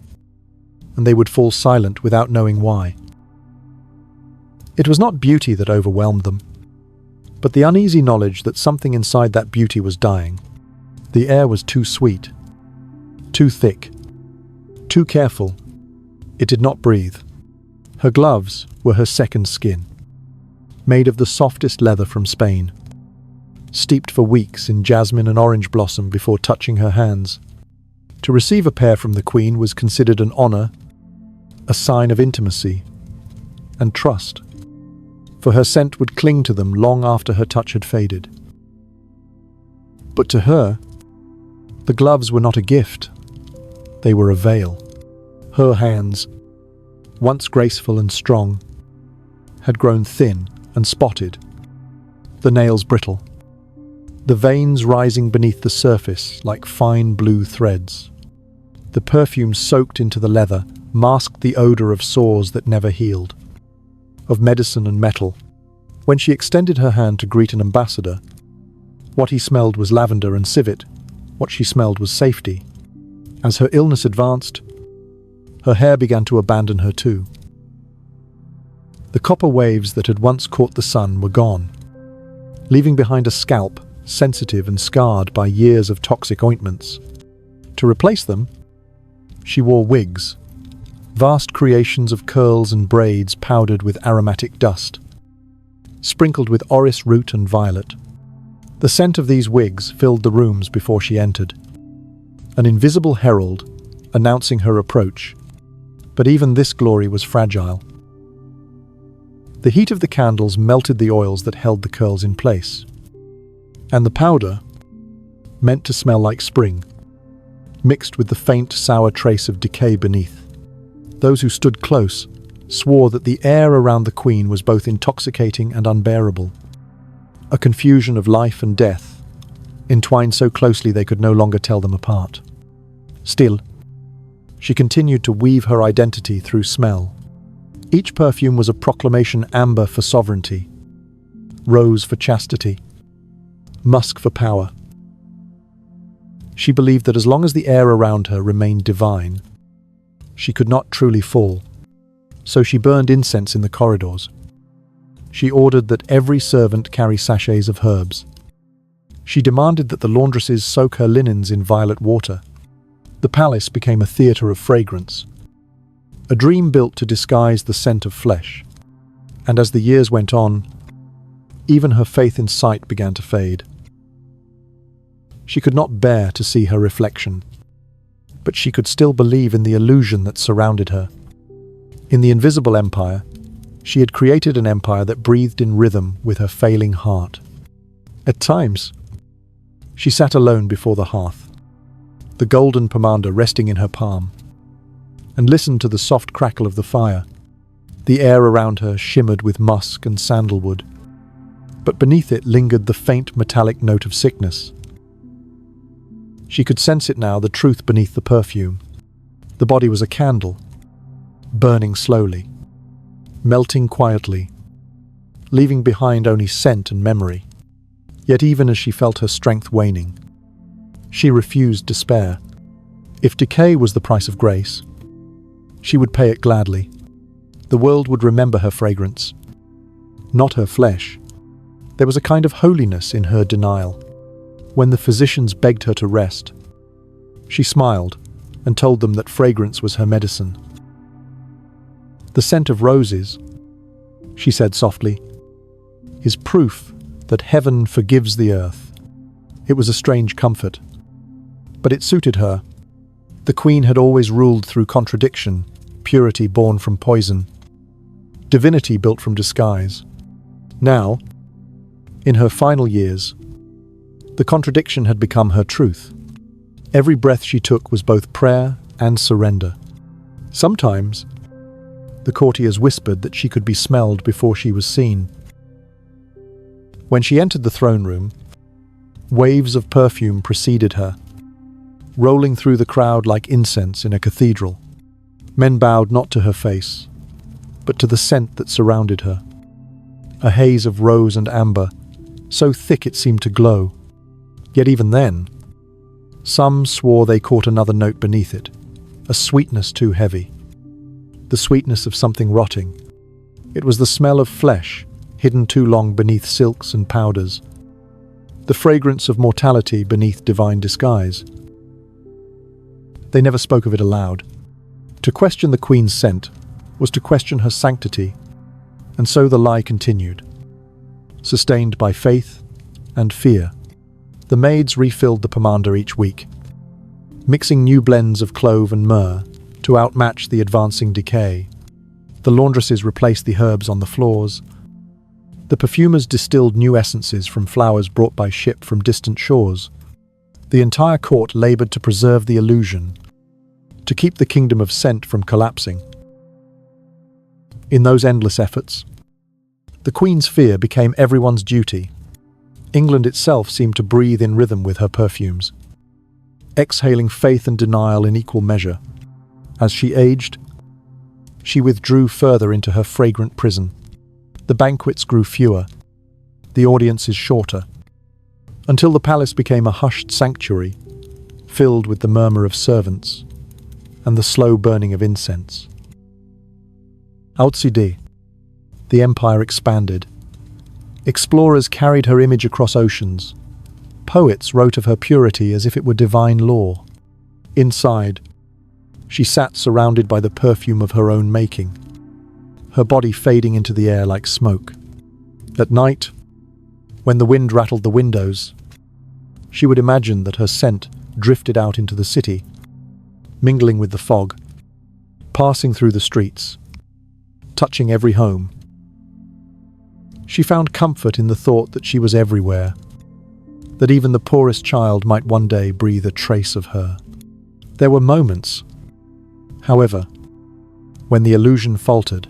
and they would fall silent without knowing why. It was not beauty that overwhelmed them, but the uneasy knowledge that something inside that beauty was dying. The air was too sweet, too thick, too careful. It did not breathe. Her gloves were her second skin, made of the softest leather from Spain, steeped for weeks in jasmine and orange blossom before touching her hands. To receive a pair from the Queen was considered an honor, a sign of intimacy and trust, for her scent would cling to them long after her touch had faded. But to her, the gloves were not a gift. They were a veil. Her hands, once graceful and strong, had grown thin and spotted, the nails brittle, the veins rising beneath the surface like fine blue threads. The perfume soaked into the leather masked the odor of sores that never healed, of medicine and metal. When she extended her hand to greet an ambassador, what he smelled was lavender and civet. What she smelled was safety. As her illness advanced, her hair began to abandon her too. The copper waves that had once caught the sun were gone, leaving behind a scalp sensitive and scarred by years of toxic ointments. To replace them, she wore wigs, vast creations of curls and braids powdered with aromatic dust, sprinkled with orris root and violet. The scent of these wigs filled the rooms before she entered, an invisible herald announcing her approach. But even this glory was fragile. The heat of the candles melted the oils that held the curls in place, and the powder, meant to smell like spring, mixed with the faint, sour trace of decay beneath. Those who stood close swore that the air around the queen was both intoxicating and unbearable. A confusion of life and death, entwined so closely they could no longer tell them apart. Still, she continued to weave her identity through smell. Each perfume was a proclamation: amber for sovereignty, rose for chastity, musk for power. She believed that as long as the air around her remained divine, she could not truly fall. So she burned incense in the corridors. She ordered that every servant carry sachets of herbs. She demanded that the laundresses soak her linens in violet water. The palace became a theatre of fragrance, a dream built to disguise the scent of flesh. And as the years went on, even her faith in sight began to fade. She could not bear to see her reflection, but she could still believe in the illusion that surrounded her. In the invisible empire, she had created an empire that breathed in rhythm with her failing heart. At times, she sat alone before the hearth, the golden pomander resting in her palm, and listened to the soft crackle of the fire. The air around her shimmered with musk and sandalwood, but beneath it lingered the faint metallic note of sickness. She could sense it now, the truth beneath the perfume. The body was a candle, burning slowly, melting quietly, leaving behind only scent and memory. Yet even as she felt her strength waning, she refused despair. If decay was the price of grace, she would pay it gladly. The world would remember her fragrance, not her flesh. There was a kind of holiness in her denial. When the physicians begged her to rest, she smiled and told them that fragrance was her medicine. The scent of roses, she said softly, is proof that heaven forgives the earth. It was a strange comfort, but it suited her. The queen had always ruled through contradiction, purity born from poison, divinity built from disguise. Now, in her final years, the contradiction had become her truth. Every breath she took was both prayer and surrender. Sometimes, the courtiers whispered that she could be smelled before she was seen. When she entered the throne room, waves of perfume preceded her, rolling through the crowd like incense in a cathedral. Men bowed not to her face, but to the scent that surrounded her. A haze of rose and amber, so thick it seemed to glow. Yet even then, some swore they caught another note beneath it, a sweetness too heavy. The sweetness of something rotting. It was the smell of flesh, hidden too long beneath silks and powders. The fragrance of mortality beneath divine disguise. They never spoke of it aloud. To question the queen's scent was to question her sanctity, and so the lie continued. Sustained by faith and fear, the maids refilled the pomander each week, mixing new blends of clove and myrrh to outmatch the advancing decay. The laundresses replaced the herbs on the floors. The perfumers distilled new essences from flowers brought by ship from distant shores. The entire court labored to preserve the illusion, to keep the kingdom of scent from collapsing. In those endless efforts, the Queen's fear became everyone's duty. England itself seemed to breathe in rhythm with her perfumes, exhaling faith and denial in equal measure. As she aged, she withdrew further into her fragrant prison. The banquets grew fewer, the audiences shorter, until the palace became a hushed sanctuary, filled with the murmur of servants and the slow burning of incense. Outside, the empire expanded. Explorers carried her image across oceans. Poets wrote of her purity as if it were divine law. Inside, she sat surrounded by the perfume of her own making, her body fading into the air like smoke. At night, when the wind rattled the windows, she would imagine that her scent drifted out into the city, mingling with the fog, passing through the streets, touching every home. She found comfort in the thought that she was everywhere, that even the poorest child might one day breathe a trace of her. There were moments, however, when the illusion faltered.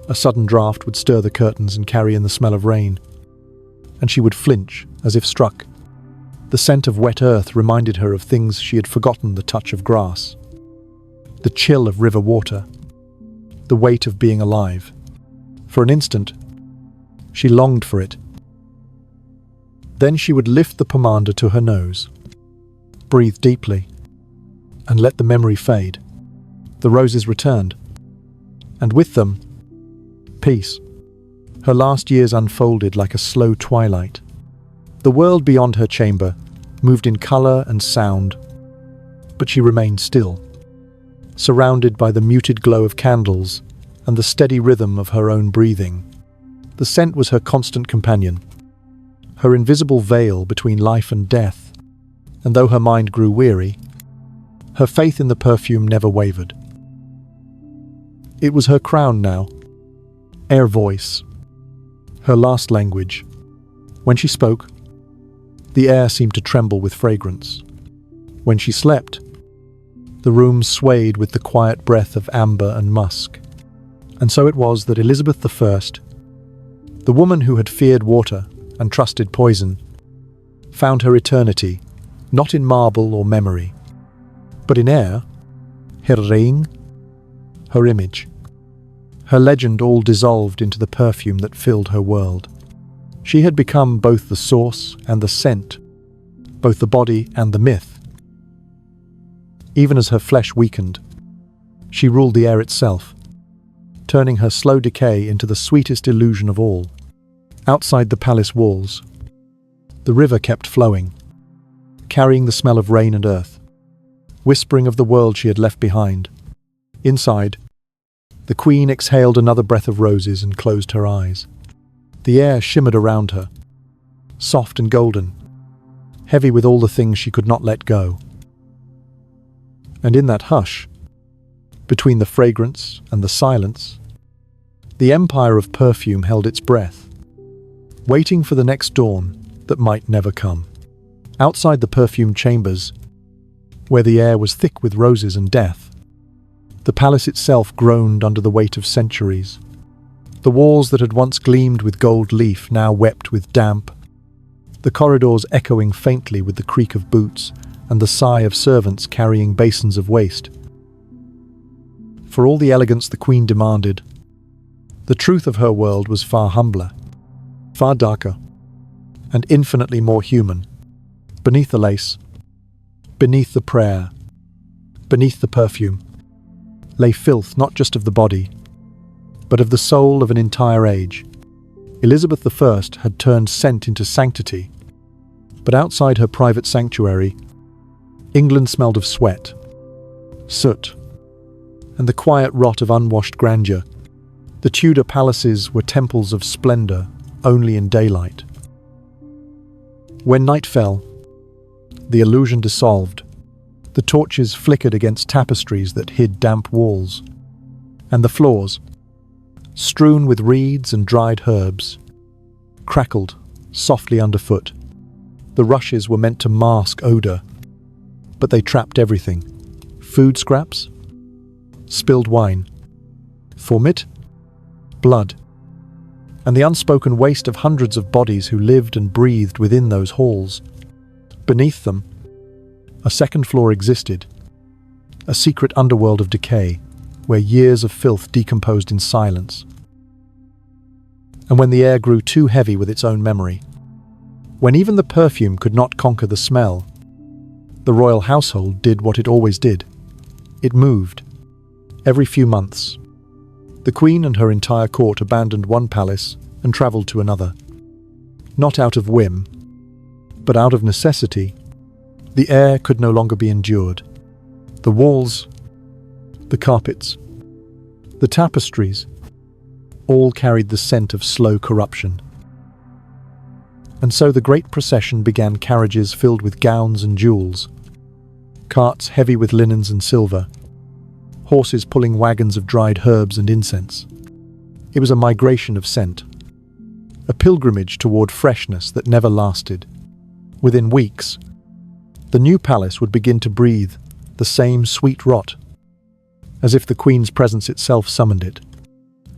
A sudden draught would stir the curtains and carry in the smell of rain, and she would flinch as if struck. The scent of wet earth reminded her of things she had forgotten: the touch of grass, the chill of river water, the weight of being alive. For an instant, she longed for it. Then she would lift the pomander to her nose, breathe deeply, and let the memory fade. The roses returned, and with them, peace. Her last years unfolded like a slow twilight. The world beyond her chamber moved in color and sound, but she remained still, surrounded by the muted glow of candles and the steady rhythm of her own breathing. The scent was her constant companion, her invisible veil between life and death, and though her mind grew weary, her faith in the perfume never wavered. It was her crown now, air voice, her last language. When she spoke, the air seemed to tremble with fragrance. When she slept, the room swayed with the quiet breath of amber and musk. And so it was that Elizabeth I, the woman who had feared water and trusted poison, found her eternity not in marble or memory, but in air, her ring, her image. Her legend all dissolved into the perfume that filled her world. She had become both the source and the scent, both the body and the myth. Even as her flesh weakened, she ruled the air itself, turning her slow decay into the sweetest illusion of all. Outside the palace walls, the river kept flowing, carrying the smell of rain and earth, whispering of the world she had left behind. Inside, the queen exhaled another breath of roses and closed her eyes. The air shimmered around her, soft and golden, heavy with all the things she could not let go. And in that hush, between the fragrance and the silence, the empire of perfume held its breath, waiting for the next dawn that might never come. Outside the perfume chambers, where the air was thick with roses and death, the palace itself groaned under the weight of centuries. The walls that had once gleamed with gold leaf now wept with damp, the corridors echoing faintly with the creak of boots and the sigh of servants carrying basins of waste. For all the elegance the queen demanded, the truth of her world was far humbler, far darker, and infinitely more human. Beneath the lace, beneath the prayer, beneath the perfume, lay filth not just of the body, but of the soul of an entire age. Elizabeth I had turned scent into sanctity, but outside her private sanctuary, England smelled of sweat, soot, and the quiet rot of unwashed grandeur. The Tudor palaces were temples of splendor only in daylight. When night fell, the illusion dissolved. The torches flickered against tapestries that hid damp walls, and the floors, strewn with reeds and dried herbs, crackled softly underfoot. The rushes were meant to mask odor, but they trapped everything: food scraps, spilled wine, vomit, blood, and the unspoken waste of hundreds of bodies who lived and breathed within those halls. Beneath them, a second floor existed, a secret underworld of decay, where years of filth decomposed in silence. And when the air grew too heavy with its own memory, when even the perfume could not conquer the smell, the royal household did what it always did. It moved. Every few months, the queen and her entire court abandoned one palace and travelled to another. Not out of whim, but out of necessity. The air could no longer be endured. The walls, the carpets, the tapestries, all carried the scent of slow corruption. And so the great procession began: carriages filled with gowns and jewels, carts heavy with linens and silver, horses pulling wagons of dried herbs and incense. It was a migration of scent, a pilgrimage toward freshness that never lasted. Within weeks, the new palace would begin to breathe the same sweet rot, as if the queen's presence itself summoned it.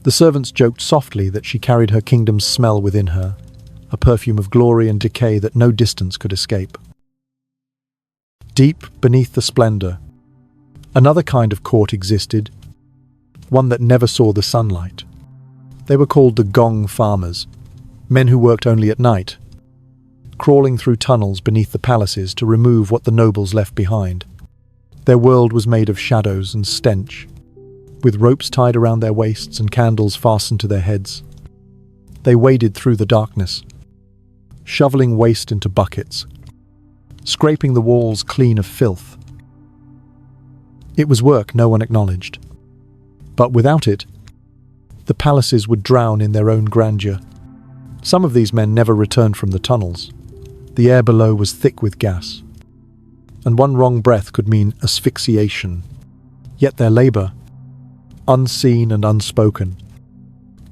The servants joked softly that she carried her kingdom's smell within her, a perfume of glory and decay that no distance could escape. Deep beneath the splendor, another kind of court existed, one that never saw the sunlight. They were called the gong farmers, men who worked only at night, crawling through tunnels beneath the palaces to remove what the nobles left behind. Their world was made of shadows and stench, with ropes tied around their waists and candles fastened to their heads. They waded through the darkness, shoveling waste into buckets, scraping the walls clean of filth. It was work no one acknowledged, but without it, the palaces would drown in their own grandeur. Some of these men never returned from the tunnels. The air below was thick with gas, and one wrong breath could mean asphyxiation. Yet their labor, unseen and unspoken,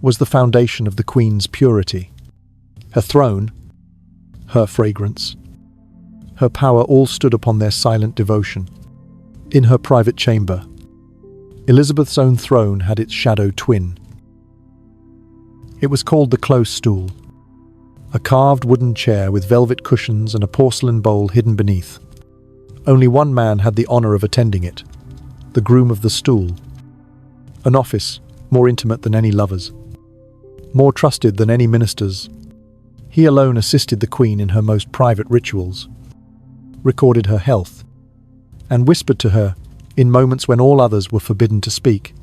was the foundation of the queen's purity. Her throne, her fragrance, her power all stood upon their silent devotion. In her private chamber, Elizabeth's own throne had its shadow twin. It was called the close stool, a carved wooden chair with velvet cushions and a porcelain bowl hidden beneath. Only one man had the honor of attending it, the groom of the stool. An office more intimate than any lovers, more trusted than any ministers. He alone assisted the queen in her most private rituals, recorded her health, and whispered to her in moments when all others were forbidden to speak.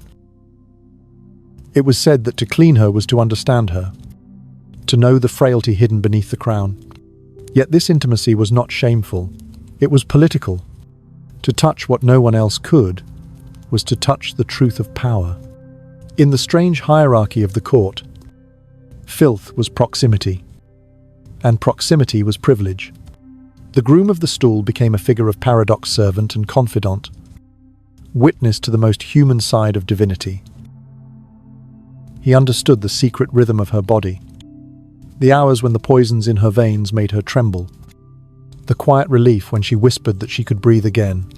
It was said that to clean her was to understand her, to know the frailty hidden beneath the crown. Yet this intimacy was not shameful. It was political. To touch what no one else could was to touch the truth of power. In the strange hierarchy of the court, filth was proximity, and proximity was privilege. The groom of the stool became a figure of paradox, servant and confidant, witness to the most human side of divinity. He understood the secret rhythm of her body, the hours when the poisons in her veins made her tremble, the quiet relief when she whispered that she could breathe again.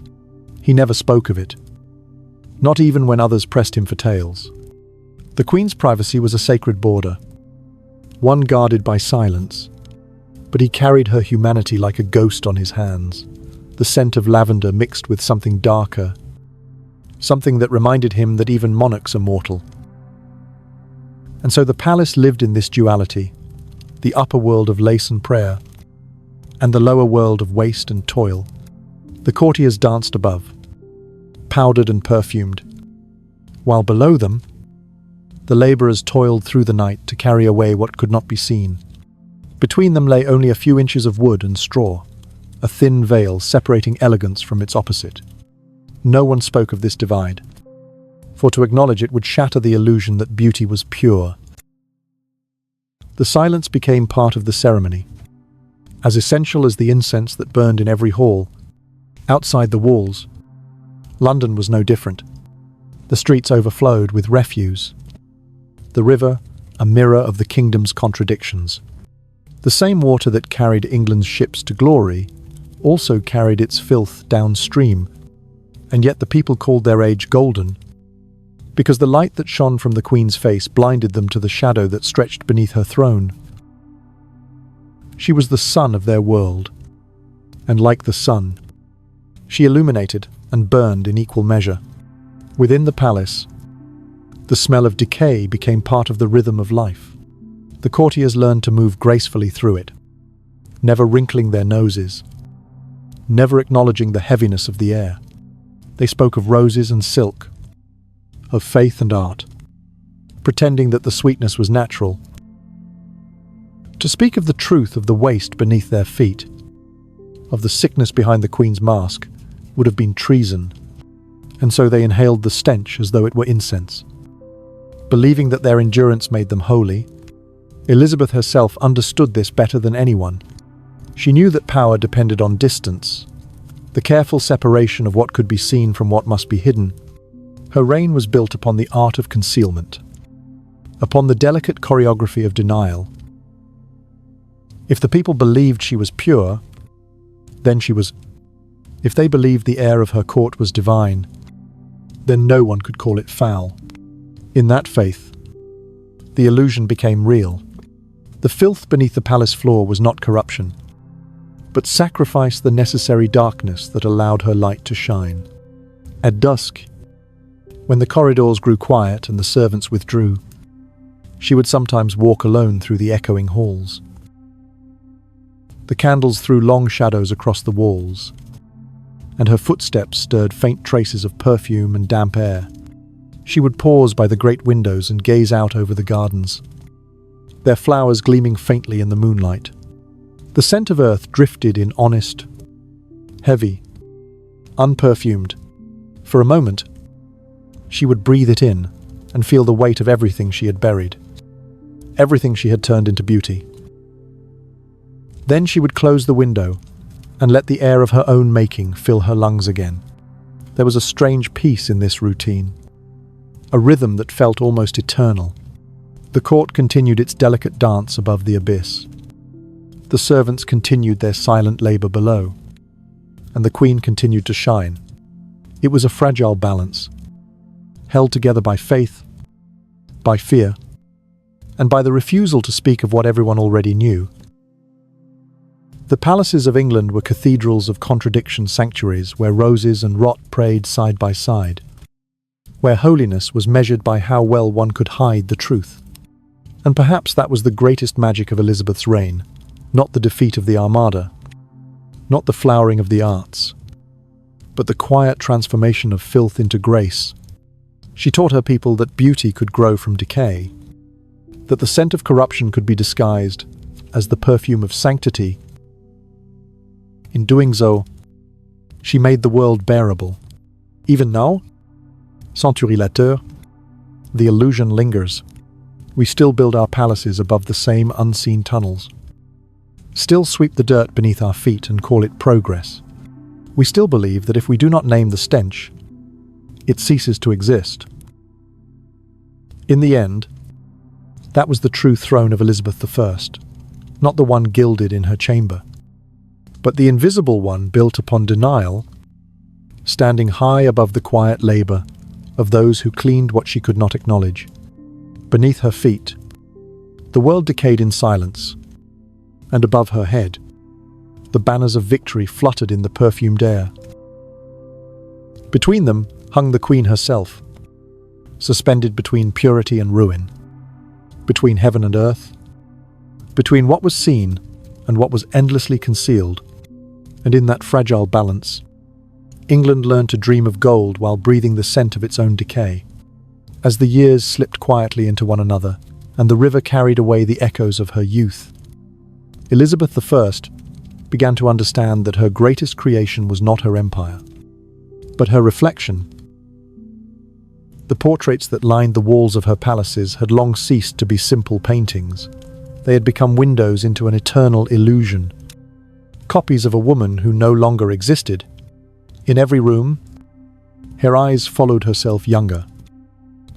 He never spoke of it, not even when others pressed him for tales. The queen's privacy was a sacred border, one guarded by silence, but he carried her humanity like a ghost on his hands, the scent of lavender mixed with something darker, something that reminded him that even monarchs are mortal. And so the palace lived in this duality, the upper world of lace and prayer, and the lower world of waste and toil. The courtiers danced above, powdered and perfumed, while below them, the laborers toiled through the night to carry away what could not be seen. Between them lay only a few inches of wood and straw, a thin veil separating elegance from its opposite. No one spoke of this divide, for to acknowledge it would shatter the illusion that beauty was pure. The silence became part of the ceremony, as essential as the incense that burned in every hall. Outside the walls, London was no different. The streets overflowed with refuse. The river, a mirror of the kingdom's contradictions. The same water that carried England's ships to glory also carried its filth downstream, and yet the people called their age golden, because the light that shone from the queen's face blinded them to the shadow that stretched beneath her throne. She was the sun of their world, and like the sun, she illuminated and burned in equal measure. Within the palace, the smell of decay became part of the rhythm of life. The courtiers learned to move gracefully through it, never wrinkling their noses, never acknowledging the heaviness of the air. They spoke of roses and silk, of faith and art, pretending that the sweetness was natural. To speak of the truth of the waste beneath their feet, of the sickness behind the queen's mask, would have been treason, and so they inhaled the stench as though it were incense. Believing that their endurance made them holy, Elizabeth herself understood this better than anyone. She knew that power depended on distance, the careful separation of what could be seen from what must be hidden. Her reign was built upon the art of concealment, upon the delicate choreography of denial. If the people believed she was pure, then she was If they believed the air of her court was divine, then no one could call it foul. In that faith, the illusion became real. The filth beneath the palace floor was not corruption, but sacrificed the necessary darkness that allowed her light to shine. At dusk, when the corridors grew quiet and the servants withdrew, she would sometimes walk alone through the echoing halls. The candles threw long shadows across the walls, and her footsteps stirred faint traces of perfume and damp air. She would pause by the great windows and gaze out over the gardens, their flowers gleaming faintly in the moonlight. The scent of earth drifted in honest, heavy, unperfumed. For a moment, she would breathe it in and feel the weight of everything she had buried, everything she had turned into beauty. Then she would close the window and let the air of her own making fill her lungs again. There was a strange peace in this routine, a rhythm that felt almost eternal. The court continued its delicate dance above the abyss. The servants continued their silent labor below, and the queen continued to shine. It was a fragile balance, held together by faith, by fear, and by the refusal to speak of what everyone already knew. The palaces of England were cathedrals of contradiction, sanctuaries where roses and rot prayed side by side, where holiness was measured by how well one could hide the truth. And perhaps that was the greatest magic of Elizabeth's reign, not the defeat of the Armada, not the flowering of the arts, but the quiet transformation of filth into grace. She taught her people that beauty could grow from decay, that the scent of corruption could be disguised as the perfume of sanctity. In doing so, she made the world bearable. Even now, centuries later, the illusion lingers. We still build our palaces above the same unseen tunnels, still sweep the dirt beneath our feet and call it progress. We still believe that if we do not name the stench, it ceases to exist. In the end, that was the true throne of Elizabeth I, not the one gilded in her chamber, but the invisible one built upon denial, standing high above the quiet labor of those who cleaned what she could not acknowledge. Beneath her feet, the world decayed in silence, and above her head, the banners of victory fluttered in the perfumed air. Between them hung the Queen herself, suspended between purity and ruin, between heaven and earth, between what was seen and what was endlessly concealed. And in that fragile balance, England learned to dream of gold while breathing the scent of its own decay. As the years slipped quietly into one another, and the river carried away the echoes of her youth, Elizabeth I began to understand that her greatest creation was not her empire, but her reflection. The portraits that lined the walls of her palaces had long ceased to be simple paintings. They had become windows into an eternal illusion, copies of a woman who no longer existed. In every room, her eyes followed herself younger,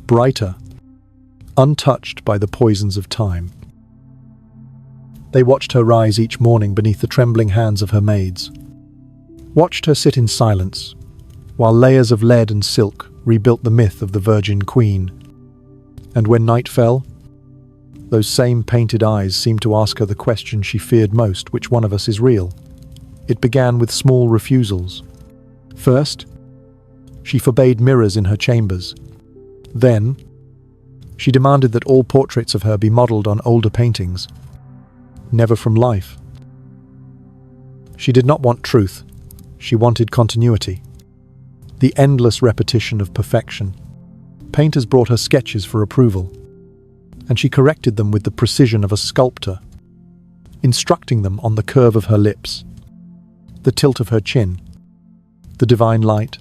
brighter, untouched by the poisons of time. They watched her rise each morning beneath the trembling hands of her maids, watched her sit in silence, while layers of lead and silk rebuilt the myth of the Virgin Queen. And when night fell, those same painted eyes seemed to ask her the question she feared most: which one of us is real? It began with small refusals. First, she forbade mirrors in her chambers. Then, she demanded that all portraits of her be modelled on older paintings, never from life. She did not want truth, she wanted continuity, the endless repetition of perfection. Painters brought her sketches for approval, and she corrected them with the precision of a sculptor, instructing them on the curve of her lips, the tilt of her chin, the divine light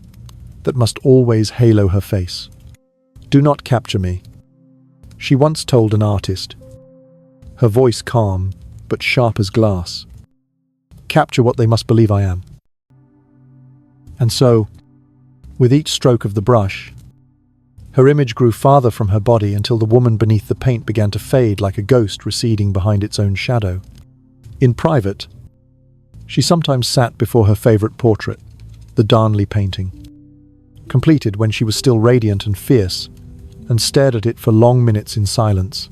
that must always halo her face. "Do not capture me," she once told an artist, her voice calm but sharp as glass. "Capture what they must believe I am." And so, with each stroke of the brush, her image grew farther from her body until the woman beneath the paint began to fade like a ghost receding behind its own shadow. In private, she sometimes sat before her favorite portrait, the Darnley painting, completed when she was still radiant and fierce, and stared at it for long minutes in silence.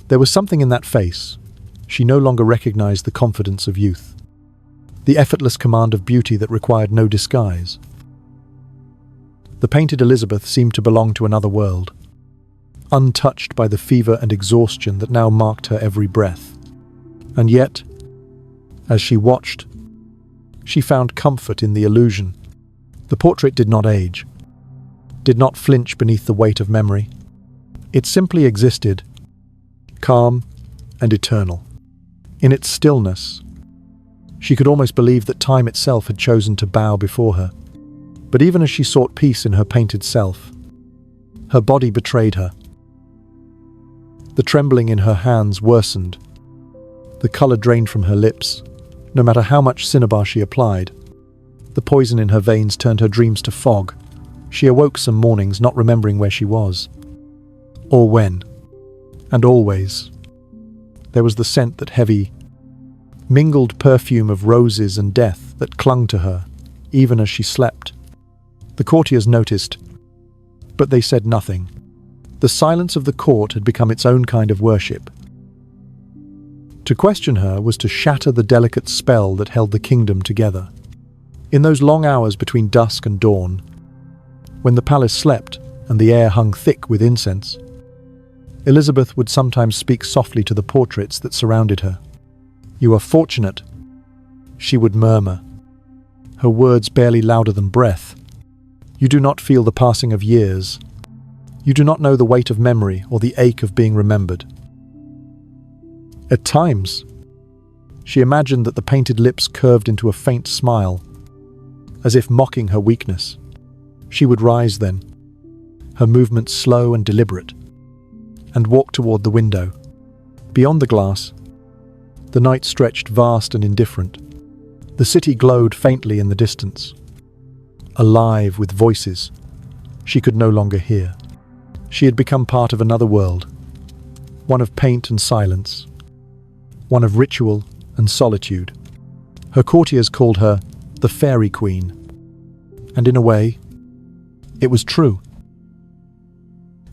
There was something in that face. She no longer recognized the confidence of youth, the effortless command of beauty that required no disguise. The painted Elizabeth seemed to belong to another world, untouched by the fever and exhaustion that now marked her every breath. And yet, as she watched, she found comfort in the illusion. The portrait did not age, did not flinch beneath the weight of memory. It simply existed, calm and eternal. In its stillness, she could almost believe that time itself had chosen to bow before her. But even as she sought peace in her painted self, her body betrayed her. The trembling in her hands worsened. The color drained from her lips, no matter how much cinnabar she applied. The poison in her veins turned her dreams to fog. She awoke some mornings not remembering where she was, or when, and always. There was the scent, that heavy, mingled perfume of roses and death that clung to her, even as she slept. The courtiers noticed, but they said nothing. The silence of the court had become its own kind of worship. To question her was to shatter the delicate spell that held the kingdom together. In those long hours between dusk and dawn, when the palace slept and the air hung thick with incense, Elizabeth would sometimes speak softly to the portraits that surrounded her. "You are fortunate," she would murmur, her words barely louder than breath. "You do not feel the passing of years. You do not know the weight of memory or the ache of being remembered." At times, she imagined that the painted lips curved into a faint smile, as if mocking her weakness. She would rise then, her movements slow and deliberate, and walk toward the window. Beyond the glass, the night stretched vast and indifferent. The city glowed faintly in the distance, alive with voices she could no longer hear. She had become part of another world, one of paint and silence, one of ritual and solitude. Her courtiers called her the Fairy Queen, and in a way, it was true.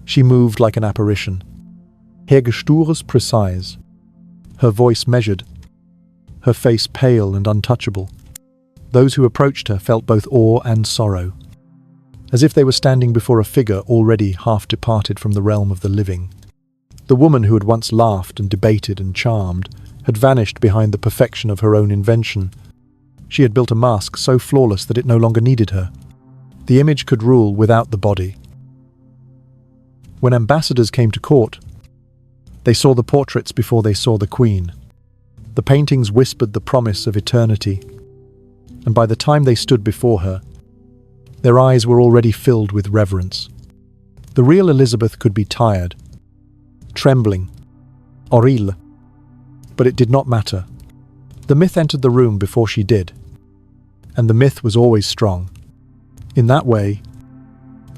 She moved like an apparition, her gestures precise, her voice measured, her face pale and untouchable. Those who approached her felt both awe and sorrow, as if they were standing before a figure already half departed from the realm of the living. The woman who had once laughed and debated and charmed had vanished behind the perfection of her own invention. She had built a mask so flawless that it no longer needed her. The image could rule without the body. When ambassadors came to court, they saw the portraits before they saw the queen. The paintings whispered the promise of eternity, and by the time they stood before her, their eyes were already filled with reverence. The real Elizabeth could be tired, trembling, horrible, but it did not matter. The myth entered the room before she did, and the myth was always strong. In that way,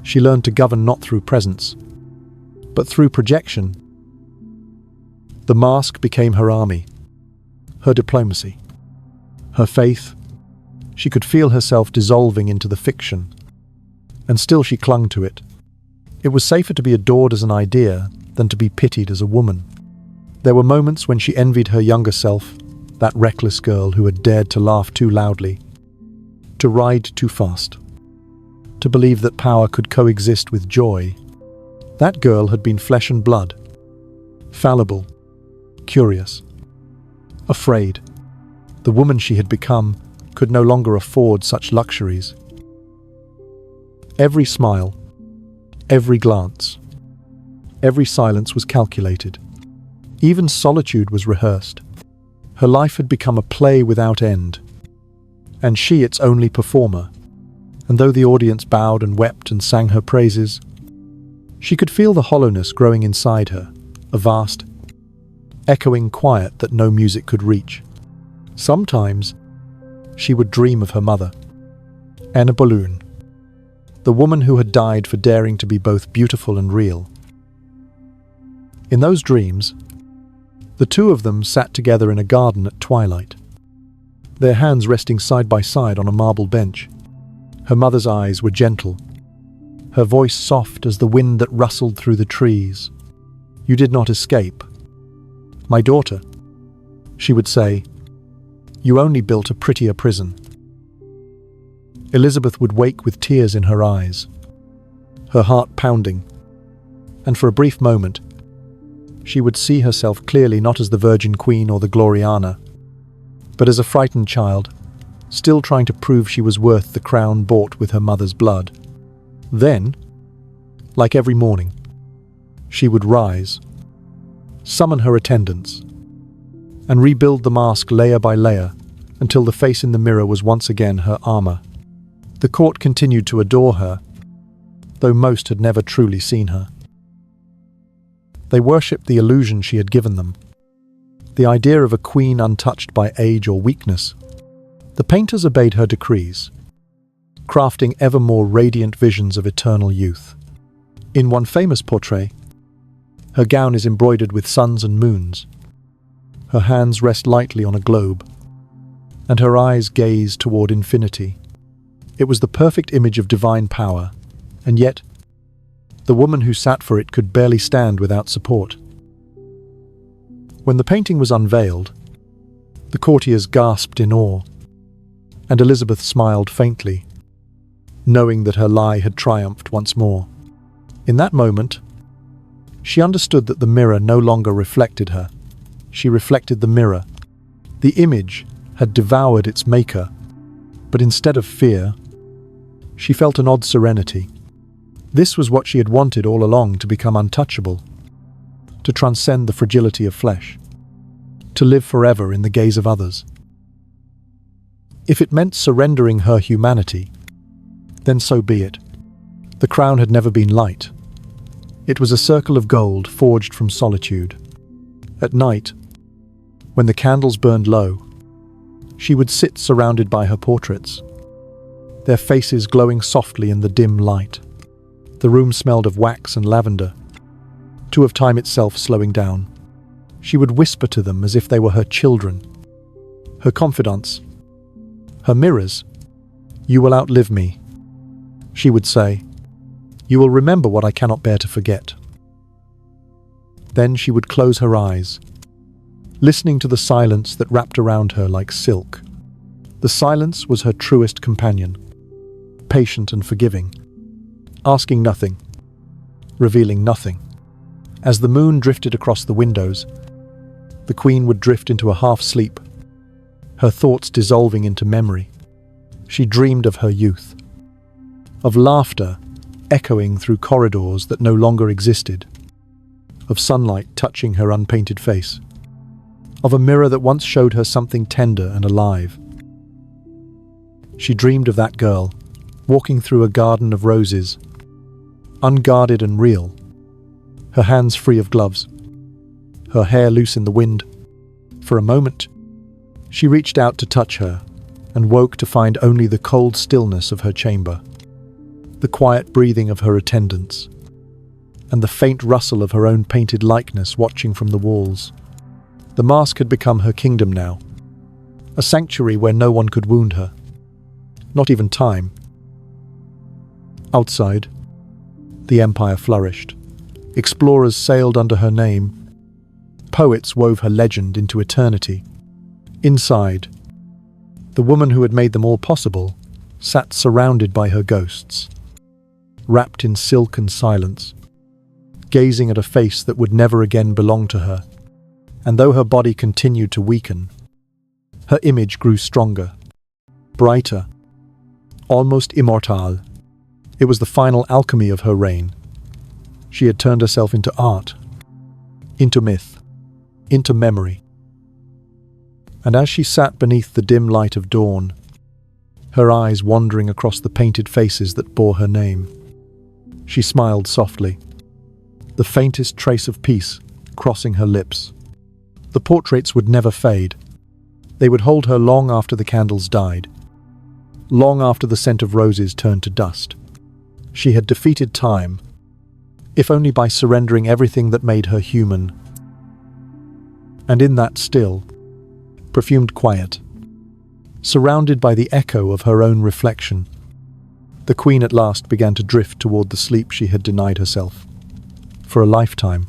she learned to govern not through presence, but through projection. The mask became her army, her diplomacy, her faith. She could feel herself dissolving into the fiction, and still she clung to it. It was safer to be adored as an idea than to be pitied as a woman. There were moments when she envied her younger self, that reckless girl who had dared to laugh too loudly, to ride too fast, to believe that power could coexist with joy. That girl had been flesh and blood, fallible, curious, afraid. The woman she had become could no longer afford such luxuries. Every smile, every glance, every silence was calculated. Even solitude was rehearsed. Her life had become a play without end, and she its only performer. And though the audience bowed and wept and sang her praises, she could feel the hollowness growing inside her, a vast, echoing quiet that no music could reach. Sometimes she would dream of her mother, Anna Boleyn, the woman who had died for daring to be both beautiful and real. In those dreams, the two of them sat together in a garden at twilight, their hands resting side by side on a marble bench. Her mother's eyes were gentle, her voice soft as the wind that rustled through the trees. "You did not escape, my daughter," she would say. "You only built a prettier prison." Elizabeth would wake with tears in her eyes, her heart pounding, and for a brief moment, she would see herself clearly not as the Virgin Queen or the Gloriana, but as a frightened child, still trying to prove she was worth the crown bought with her mother's blood. Then, like every morning, she would rise, summon her attendants, and rebuild the mask layer by layer until the face in the mirror was once again her armor. The court continued to adore her, though most had never truly seen her. They worshipped the illusion she had given them, the idea of a queen untouched by age or weakness. The painters obeyed her decrees, crafting ever more radiant visions of eternal youth. In one famous portrait, her gown is embroidered with suns and moons. Her hands rest lightly on a globe, and her eyes gaze toward infinity. It was the perfect image of divine power, and yet, the woman who sat for it could barely stand without support. When the painting was unveiled, the courtiers gasped in awe, and Elizabeth smiled faintly, knowing that her lie had triumphed once more. In that moment, she understood that the mirror no longer reflected her. She reflected the mirror. The image had devoured its maker, but instead of fear, she felt an odd serenity. This was what she had wanted all along: to become untouchable, to transcend the fragility of flesh, to live forever in the gaze of others. If it meant surrendering her humanity, then so be it. The crown had never been light. It was a circle of gold forged from solitude. At night, when the candles burned low, she would sit surrounded by her portraits, their faces glowing softly in the dim light. The room smelled of wax and lavender, too of time itself slowing down. She would whisper to them as if they were her children, her confidants, her mirrors. "You will outlive me," she would say. "You will remember what I cannot bear to forget." Then she would close her eyes, listening to the silence that wrapped around her like silk. The silence was her truest companion, patient and forgiving, asking nothing, revealing nothing. As the moon drifted across the windows, the queen would drift into a half-sleep, her thoughts dissolving into memory. She dreamed of her youth, of laughter echoing through corridors that no longer existed, of sunlight touching her unpainted face, of a mirror that once showed her something tender and alive. She dreamed of that girl, walking through a garden of roses, unguarded and real, her hands free of gloves, her hair loose in the wind. For a moment, she reached out to touch her, and woke to find only the cold stillness of her chamber, the quiet breathing of her attendants, and the faint rustle of her own painted likeness watching from the walls. The mask had become her kingdom now, a sanctuary where no one could wound her, not even time. Outside, the empire flourished. Explorers sailed under her name. Poets wove her legend into eternity. Inside, the woman who had made them all possible sat surrounded by her ghosts, wrapped in silk and silence, gazing at a face that would never again belong to her. And though her body continued to weaken, her image grew stronger, brighter, almost immortal. It was the final alchemy of her reign. She had turned herself into art, into myth, into memory. And as she sat beneath the dim light of dawn, her eyes wandering across the painted faces that bore her name, she smiled softly, the faintest trace of peace crossing her lips. The portraits would never fade. They would hold her long after the candles died, long after the scent of roses turned to dust. She had defeated time, if only by surrendering everything that made her human. And in that still, perfumed quiet, surrounded by the echo of her own reflection, The queen at last began to drift toward the sleep she had denied herself. For a lifetime.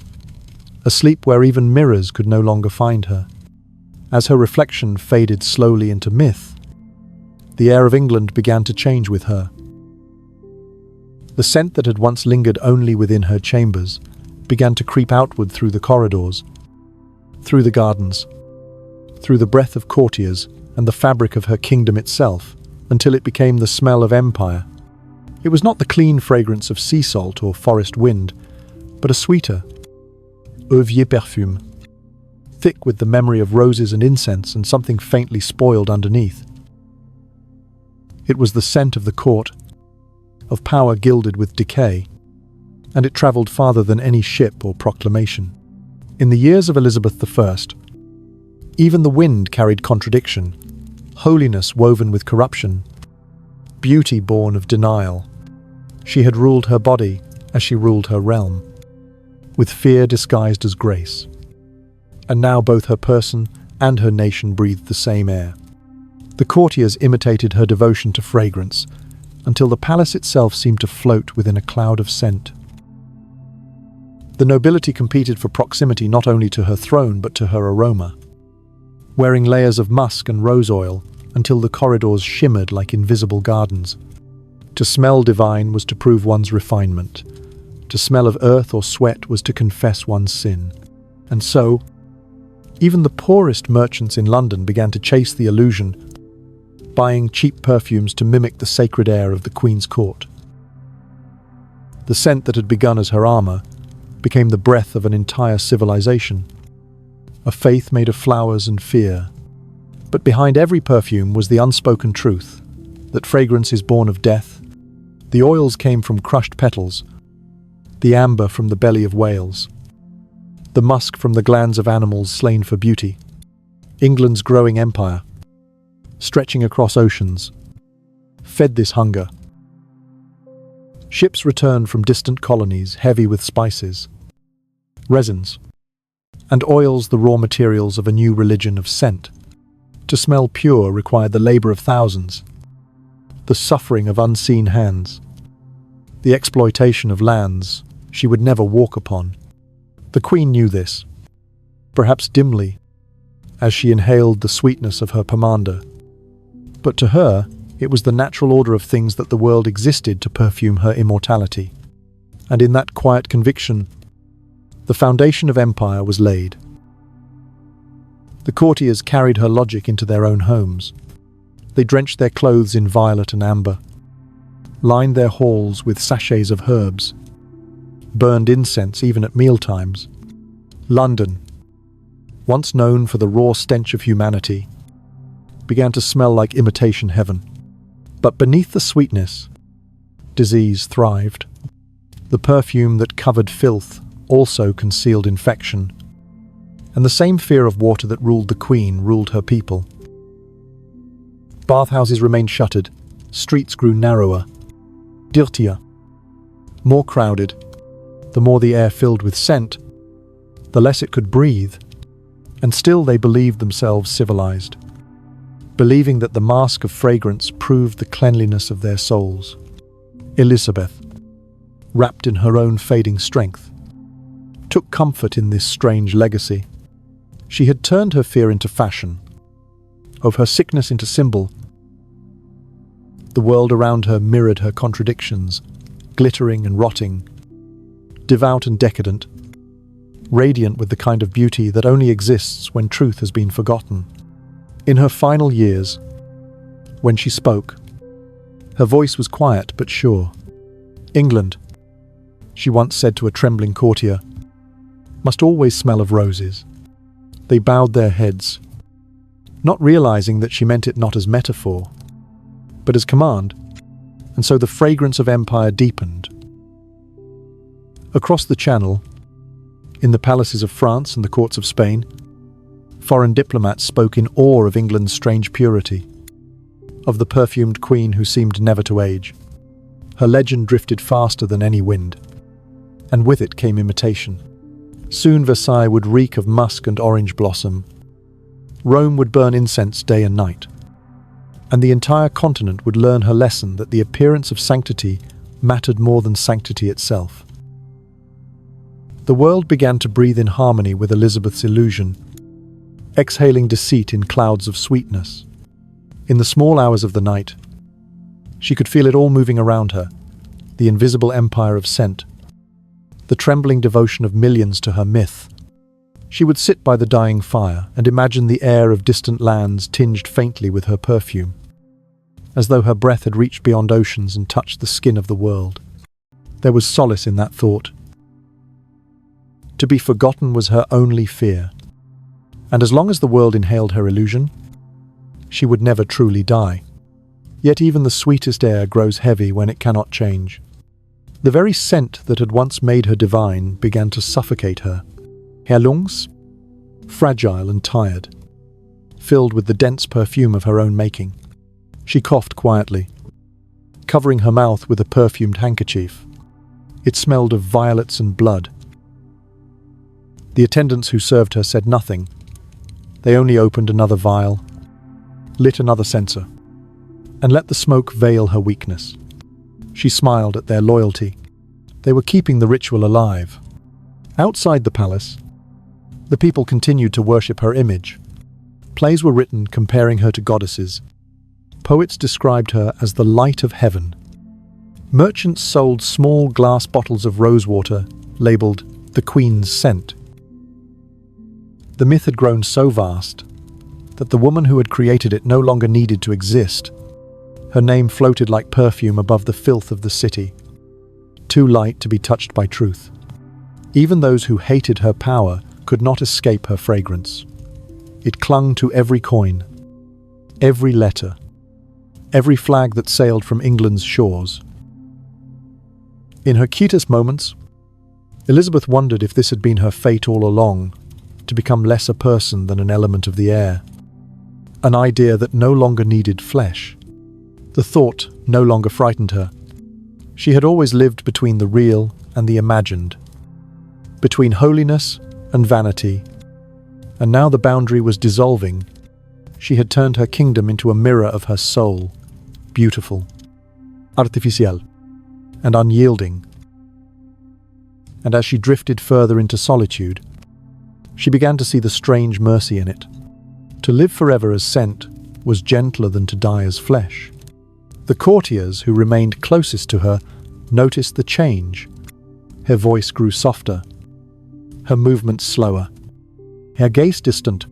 A sleep where even mirrors could no longer find her. As her reflection faded slowly into myth, the air of England began to change with her. The scent that had once lingered only within her chambers began to creep outward through the corridors, through the gardens, through the breath of courtiers and the fabric of her kingdom itself, until it became the smell of empire. It was not the clean fragrance of sea salt or forest wind, but a sweeter, oevier perfume, thick with the memory of roses and incense and something faintly spoiled underneath. It was the scent of the court, of power gilded with decay, and it travelled farther than any ship or proclamation. In the years of Elizabeth I, even the wind carried contradiction, holiness woven with corruption, beauty born of denial. She had ruled her body as she ruled her realm, with fear disguised as grace. And now both her person and her nation breathed the same air. The courtiers imitated her devotion to fragrance, until the palace itself seemed to float within a cloud of scent. The nobility competed for proximity not only to her throne but to her aroma, wearing layers of musk and rose oil until the corridors shimmered like invisible gardens. To smell divine was to prove one's refinement. To smell of earth or sweat was to confess one's sin. And so, even the poorest merchants in London began to chase the illusion, buying cheap perfumes to mimic the sacred air of the Queen's court. The scent that had begun as her armour became the breath of an entire civilization, a faith made of flowers and fear. But behind every perfume was the unspoken truth that fragrance is born of death. The oils came from crushed petals, the amber from the belly of whales, the musk from the glands of animals slain for beauty. England's growing empire, stretching across oceans, fed this hunger. Ships returned from distant colonies heavy with spices, resins, and oils, the raw materials of a new religion of scent. To smell pure required the labor of thousands, the suffering of unseen hands, the exploitation of lands she would never walk upon. The Queen knew this, perhaps dimly, as she inhaled the sweetness of her pomander. But to her, it was the natural order of things that the world existed to perfume her immortality. And in that quiet conviction, the foundation of empire was laid. The courtiers carried her logic into their own homes. They drenched their clothes in violet and amber, lined their halls with sachets of herbs, burned incense even at mealtimes. London, once known for the raw stench of humanity, began to smell like imitation heaven. But beneath the sweetness, disease thrived. The perfume that covered filth also concealed infection, and the same fear of water that ruled the Queen ruled her people. Bathhouses remained shuttered, streets grew narrower, dirtier, more crowded. The more the air filled with scent, the less it could breathe, and still they believed themselves civilized, believing that the mask of fragrance proved the cleanliness of their souls. Elizabeth, wrapped in her own fading strength, took comfort in this strange legacy. She had turned her fear into fashion, of her sickness into symbol. The world around her mirrored her contradictions, glittering and rotting, devout and decadent, radiant with the kind of beauty that only exists when truth has been forgotten. In her final years, when she spoke, her voice was quiet but sure. England, she once said to a trembling courtier, must always smell of roses. They bowed their heads, not realizing that she meant it not as metaphor, but as command, and so the fragrance of empire deepened. Across the Channel, in the palaces of France and the courts of Spain, foreign diplomats spoke in awe of England's strange purity, of the perfumed queen who seemed never to age. Her legend drifted faster than any wind, and with it came imitation. Soon Versailles would reek of musk and orange blossom. Rome would burn incense day and night. and the entire continent would learn her lesson that the appearance of sanctity mattered more than sanctity itself. The world began to breathe in harmony with Elizabeth's illusion, exhaling deceit in clouds of sweetness. In the small hours of the night, she could feel it all moving around her, the invisible empire of scent, the trembling devotion of millions to her myth. She would sit by the dying fire and imagine the air of distant lands tinged faintly with her perfume, as though her breath had reached beyond oceans and touched the skin of the world. There was solace in that thought. To be forgotten was her only fear, and as long as the world inhaled her illusion, she would never truly die. Yet even the sweetest air grows heavy when it cannot change. The very scent that had once made her divine began to suffocate her. Her lungs, fragile and tired, filled with the dense perfume of her own making. She coughed quietly, covering her mouth with a perfumed handkerchief. It smelled of violets and blood. The attendants who served her said nothing. They only opened another vial, lit another censer, and let the smoke veil her weakness. She smiled at their loyalty. They were keeping the ritual alive. Outside the palace, the people continued to worship her image. Plays were written comparing her to goddesses. Poets described her as the light of heaven. Merchants sold small glass bottles of rosewater labeled the Queen's Scent. The myth had grown so vast that the woman who had created it no longer needed to exist. Her name floated like perfume above the filth of the city, too light to be touched by truth. Even those who hated her power could not escape her fragrance. It clung to every coin, every letter, every flag that sailed from England's shores. In her cutest moments, Elizabeth wondered if this had been her fate all along, to become less a person than an element of the air, an idea that no longer needed flesh. The thought no longer frightened her. She had always lived between the real and the imagined, between holiness and vanity, and now the boundary was dissolving. She had turned her kingdom into a mirror of her soul, beautiful, artificial, and unyielding. And as she drifted further into solitude, she began to see the strange mercy in it. To live forever as scent was gentler than to die as flesh. The courtiers who remained closest to her noticed the change. Her voice grew softer, her movements slower, her gaze distant,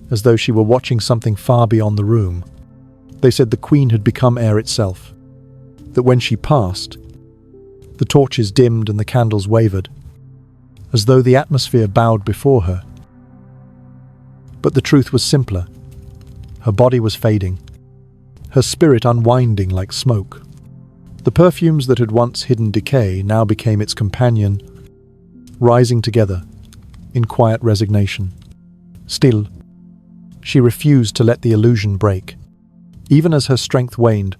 as though she were watching something far beyond the room. They said the Queen had become air itself, that when she passed, the torches dimmed and the candles wavered, as though the atmosphere bowed before her. But the truth was simpler. Her body was fading, her spirit unwinding like smoke. The perfumes that had once hidden decay now became its companion, rising together in quiet resignation. Still, she refused to let the illusion break. Even as her strength waned,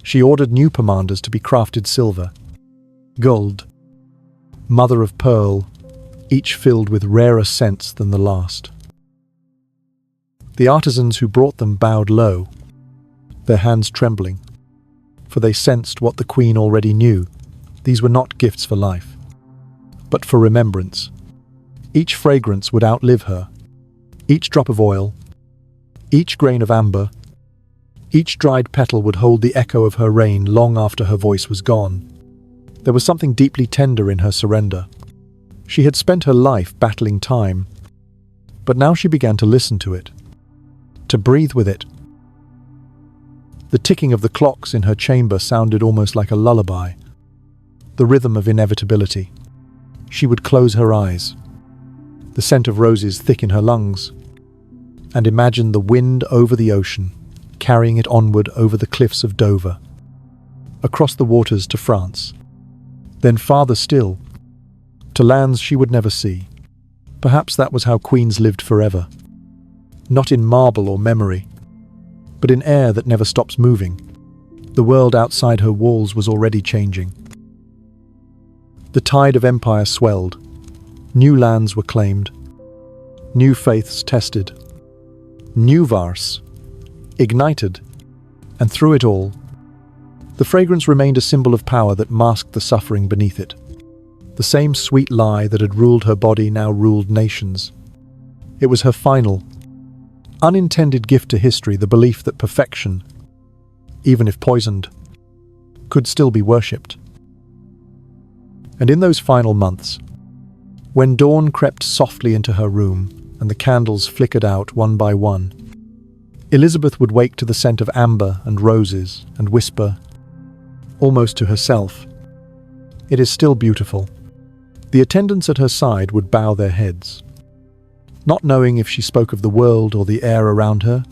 she ordered new pomanders to be crafted silver, gold, mother of pearl, each filled with rarer scents than the last. The artisans who brought them bowed low, their hands trembling, for they sensed what the Queen already knew. These were not gifts for life, but for remembrance. Each fragrance would outlive her. Each drop of oil, each grain of amber, each dried petal would hold the echo of her reign long after her voice was gone. There was something deeply tender in her surrender. She had spent her life battling time, but now she began to listen to it, to breathe with it. The ticking of the clocks in her chamber sounded almost like a lullaby, the rhythm of inevitability. She would close her eyes, the scent of roses thick in her lungs, and imagine the wind over the ocean, carrying it onward over the cliffs of Dover, across the waters to France, then farther still, to lands she would never see. Perhaps that was how queens lived forever, not in marble or memory, but in air that never stops moving. The world outside her walls was already changing. The tide of empire swelled. New lands were claimed. New faiths tested. New Vars, ignited, and through it all, the fragrance remained a symbol of power that masked the suffering beneath it. The same sweet lie that had ruled her body now ruled nations. It was her final, unintended gift to history, the belief that perfection, even if poisoned, could still be worshipped. And in those final months, when dawn crept softly into her room and the candles flickered out one by one, Elizabeth would wake to the scent of amber and roses and whisper, almost to herself, "It is still beautiful." The attendants at her side would bow their heads, not knowing if she spoke of the world or the air around her.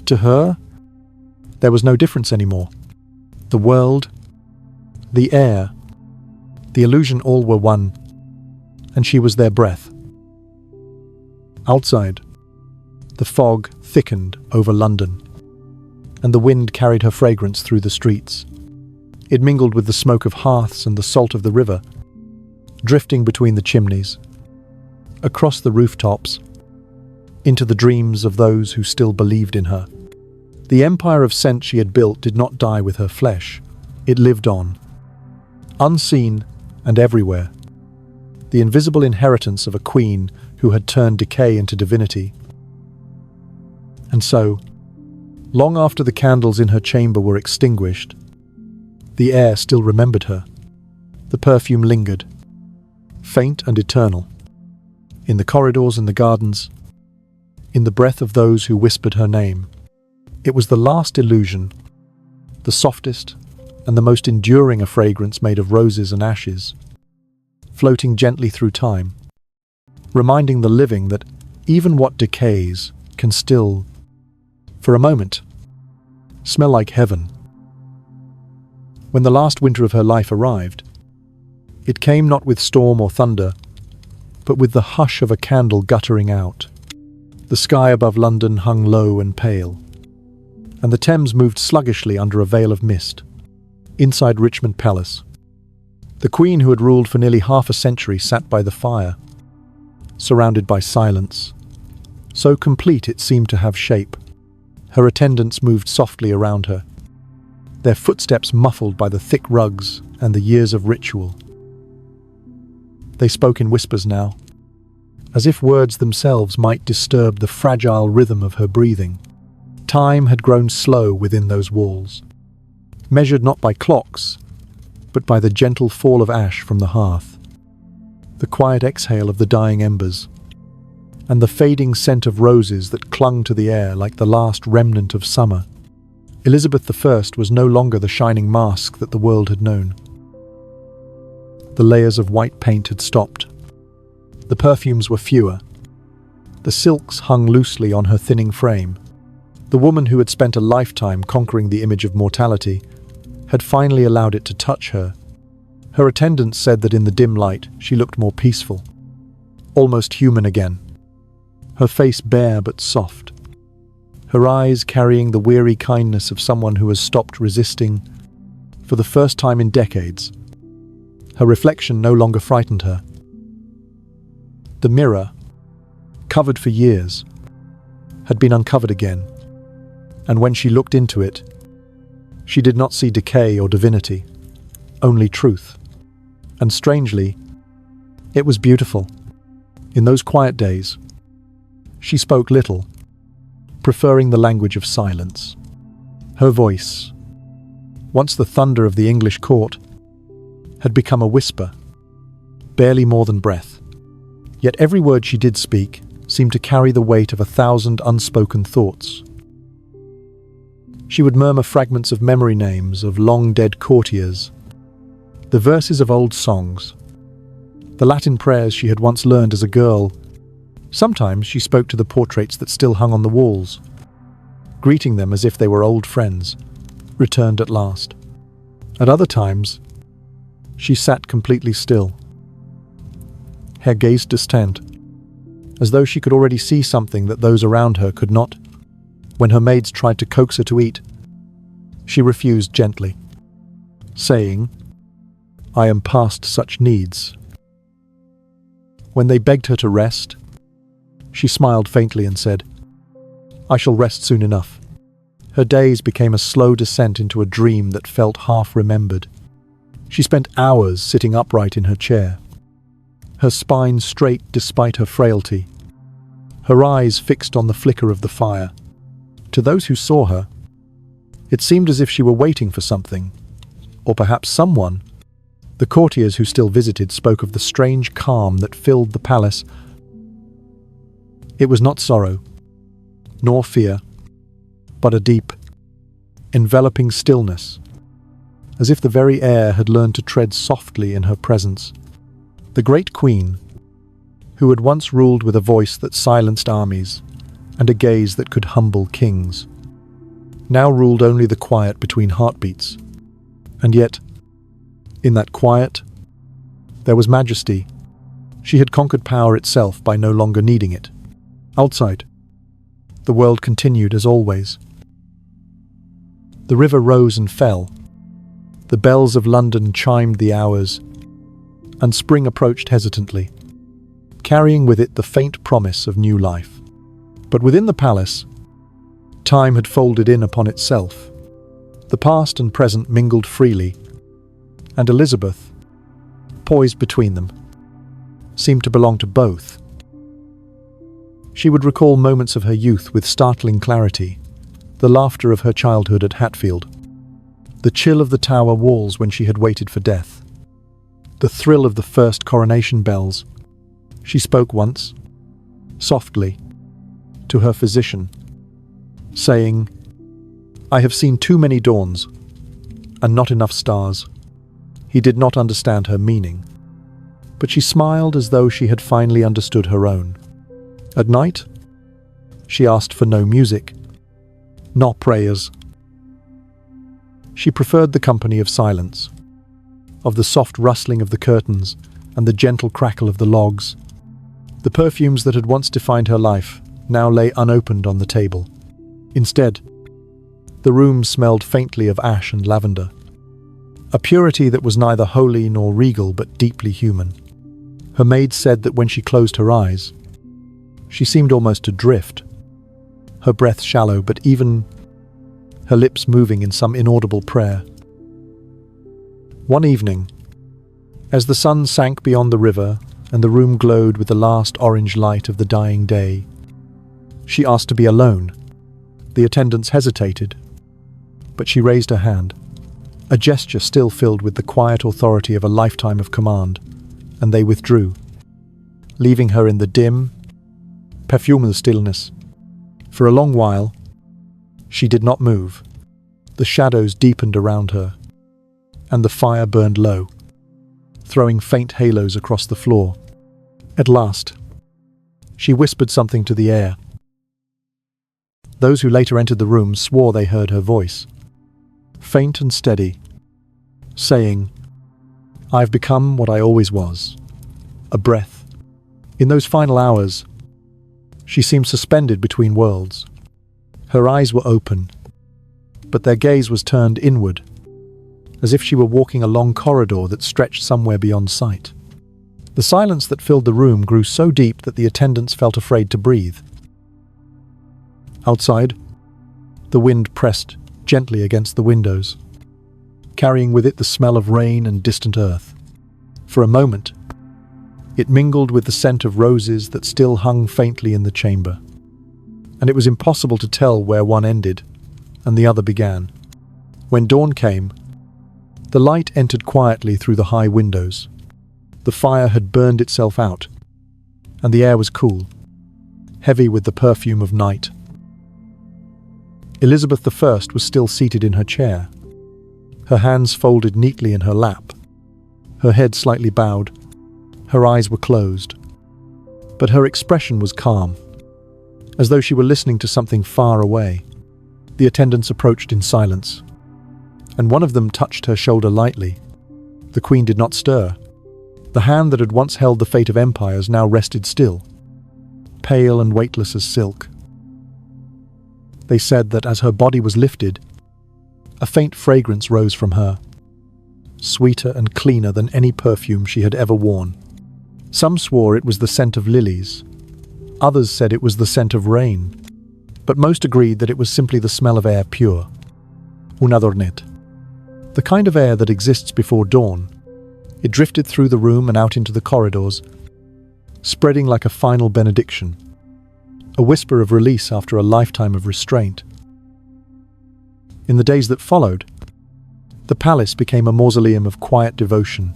To her, there was no difference anymore. The world, the air, the illusion, all were one, and she was their breath. Outside, the fog thickened over London, and the wind carried her fragrance through the streets. It mingled with the smoke of hearths and the salt of the river, drifting between the chimneys, across the rooftops, into the dreams of those who still believed in her. The empire of scent she had built did not die with her flesh. It lived on, unseen and everywhere, the invisible inheritance of a queen who had turned decay into divinity. And so, long after the candles in her chamber were extinguished, the air still remembered her. The perfume lingered, faint and eternal, in the corridors and the gardens, in the breath of those who whispered her name. It was the last illusion, the softest and the most enduring, a fragrance made of roses and ashes, floating gently through time, reminding the living that even what decays can still, for a moment, smell like heaven. When the last winter of her life arrived, it came not with storm or thunder, but with the hush of a candle guttering out. The sky above London hung low and pale, and the Thames moved sluggishly under a veil of mist. Inside Richmond Palace, the Queen, who had ruled for nearly half a century, sat by the fire, surrounded by silence, so complete it seemed to have shape. Her attendants moved softly around her, their footsteps muffled by the thick rugs and the years of ritual. They spoke in whispers now, as if words themselves might disturb the fragile rhythm of her breathing. Time had grown slow within those walls, measured not by clocks, but by the gentle fall of ash from the hearth, the quiet exhale of the dying embers, and the fading scent of roses that clung to the air like the last remnant of summer. Elizabeth I was no longer the shining mask that the world had known. The layers of white paint had stopped. The perfumes were fewer. The silks hung loosely on her thinning frame. The woman who had spent a lifetime conquering the image of mortality had finally allowed it to touch her. Her attendants said that in the dim light she looked more peaceful, almost human again, her face bare but soft, her eyes carrying the weary kindness of someone who has stopped resisting for the first time in decades. Her reflection no longer frightened her. The mirror, covered for years, had been uncovered again, and when she looked into it, she did not see decay or divinity, only truth. And strangely, it was beautiful. In those quiet days, she spoke little, preferring the language of silence. Her voice, once the thunder of the English court, had become a whisper, barely more than breath. Yet every word she did speak seemed to carry the weight of 1,000 unspoken thoughts. She would murmur fragments of memory names of long-dead courtiers, the verses of old songs, the Latin prayers she had once learned as a girl. Sometimes she spoke to the portraits that still hung on the walls, greeting them as if they were old friends, returned at last. At other times, she sat completely still, her gaze distant, as though she could already see something that those around her could not. When her maids tried to coax her to eat, she refused gently, saying, "I am past such needs." When they begged her to rest, she smiled faintly and said, "I shall rest soon enough." Her days became a slow descent into a dream that felt half-remembered. She spent hours sitting upright in her chair, her spine straight despite her frailty, her eyes fixed on the flicker of the fire. To those who saw her, it seemed as if she were waiting for something, or perhaps someone. The courtiers who still visited spoke of the strange calm that filled the palace. It was not sorrow, nor fear, but a deep, enveloping stillness, as if the very air had learned to tread softly in her presence. The great queen, who had once ruled with a voice that silenced armies and a gaze that could humble kings, now ruled only the quiet between heartbeats. And yet, in that quiet, there was majesty. She had conquered power itself by no longer needing it. Outside, the world continued as always. The river rose and fell. The bells of London chimed the hours, and spring approached hesitantly, carrying with it the faint promise of new life. But within the palace, time had folded in upon itself. The past and present mingled freely, and Elizabeth, poised between them, seemed to belong to both. She would recall moments of her youth with startling clarity, the laughter of her childhood at Hatfield, the chill of the tower walls when she had waited for death, the thrill of the first coronation bells. She spoke once, softly, to her physician, saying, "I have seen too many dawns, and not enough stars." He did not understand her meaning, but she smiled as though she had finally understood her own. At night, she asked for no music, nor prayers. She preferred the company of silence, of the soft rustling of the curtains and the gentle crackle of the logs. The perfumes that had once defined her life now lay unopened on the table. Instead, the room smelled faintly of ash and lavender, a purity that was neither holy nor regal but deeply human. Her maid said that when she closed her eyes, she seemed almost to drift, her breath shallow but even, her lips moving in some inaudible prayer. One evening, as the sun sank beyond the river and the room glowed with the last orange light of the dying day, she asked to be alone. The attendants hesitated, but she raised her hand, a gesture still filled with the quiet authority of a lifetime of command, and they withdrew, leaving her in the dim, perfumed stillness. For a long while, she did not move. The shadows deepened around her, and the fire burned low, throwing faint halos across the floor. At last, she whispered something to the air. Those who later entered the room swore they heard her voice, faint and steady, saying, "I've become what I always was, a breath." In those final hours, she seemed suspended between worlds. Her eyes were open, but their gaze was turned inward, as if she were walking a long corridor that stretched somewhere beyond sight. The silence that filled the room grew so deep that the attendants felt afraid to breathe. Outside, the wind pressed gently against the windows, carrying with it the smell of rain and distant earth. For a moment, it mingled with the scent of roses that still hung faintly in the chamber, and it was impossible to tell where one ended and the other began. When dawn came, the light entered quietly through the high windows. The fire had burned itself out, and the air was cool, heavy with the perfume of night. Elizabeth I was still seated in her chair, her hands folded neatly in her lap, her head slightly bowed. Her eyes were closed, but her expression was calm, as though she were listening to something far away. The attendants approached in silence, and one of them touched her shoulder lightly. The queen did not stir. The hand that had once held the fate of empires now rested still, pale and weightless as silk. They said that as her body was lifted, a faint fragrance rose from her, sweeter and cleaner than any perfume she had ever worn. Some swore it was the scent of lilies. Others said it was the scent of rain. but most agreed that it was simply the smell of air pure. Unadornet. The kind of air that exists before dawn. It drifted through the room and out into the corridors, spreading like a final benediction, a whisper of release after a lifetime of restraint. In the days that followed, the palace became a mausoleum of quiet devotion.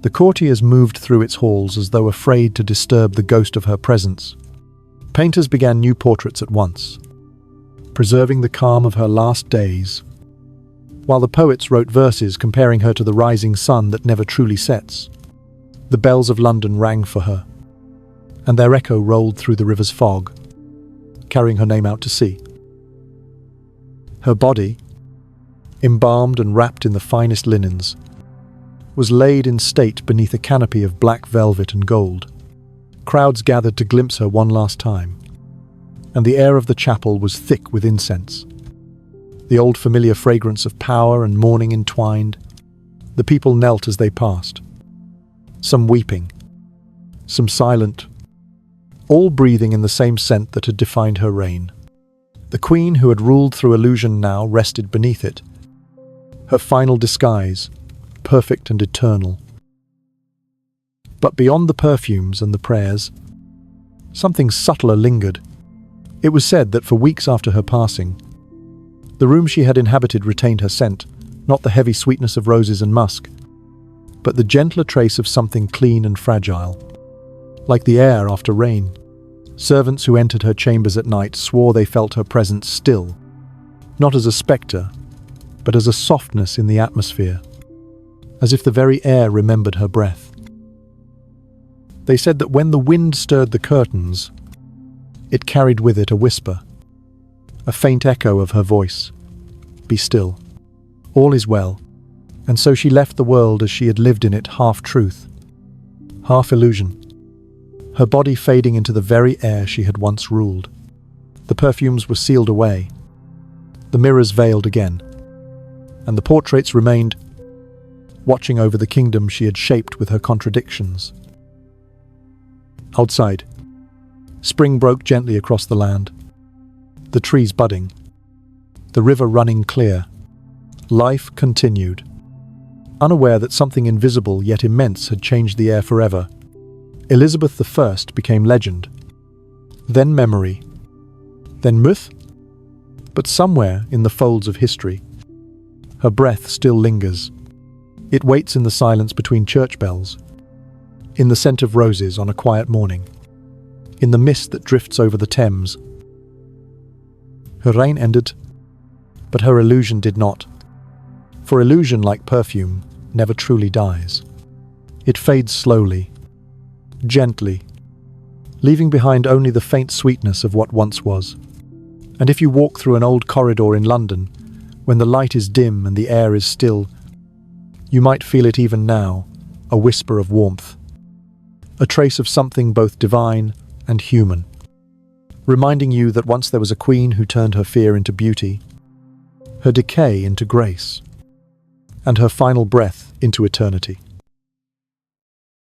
The courtiers moved through its halls as though afraid to disturb the ghost of her presence. Painters began new portraits at once, preserving the calm of her last days, while the poets wrote verses comparing her to the rising sun that never truly sets. The bells of London rang for her, and their echo rolled through the river's fog, carrying her name out to sea. Her body, embalmed and wrapped in the finest linens, was laid in state beneath a canopy of black velvet and gold. Crowds gathered to glimpse her one last time, and the air of the chapel was thick with incense. The old familiar fragrance of power and mourning entwined. The people knelt as they passed, some weeping, some silent, all breathing in the same scent that had defined her reign. The queen who had ruled through illusion now rested beneath it, her final disguise, perfect and eternal. But beyond the perfumes and the prayers, something subtler lingered. It was said that for weeks after her passing, the room she had inhabited retained her scent, not the heavy sweetness of roses and musk, but the gentler trace of something clean and fragile, like the air after rain. Servants who entered her chambers at night swore they felt her presence still, not as a spectre, but as a softness in the atmosphere, as if the very air remembered her breath. They said that when the wind stirred the curtains, it carried with it a whisper, a faint echo of her voice. Be still. All is well. And so she left the world as she had lived in it, half truth, half illusion, her body fading into the very air she had once ruled. The perfumes were sealed away, the mirrors veiled again, and the portraits remained, watching over the kingdom she had shaped with her contradictions. Outside, spring broke gently across the land, the trees budding, the river running clear. Life continued, unaware that something invisible yet immense had changed the air forever. Elizabeth I became legend, then memory, then myth, but somewhere in the folds of history, her breath still lingers. It waits in the silence between church bells, in the scent of roses on a quiet morning, in the mist that drifts over the Thames. Her reign ended, but her illusion did not. For illusion, like perfume, never truly dies. It fades slowly, gently, leaving behind only the faint sweetness of what once was. And if you walk through an old corridor in London, when the light is dim and the air is still, you might feel it even now, a whisper of warmth, a trace of something both divine and human, reminding you that once there was a queen who turned her fear into beauty, her decay into grace, and her final breath into eternity.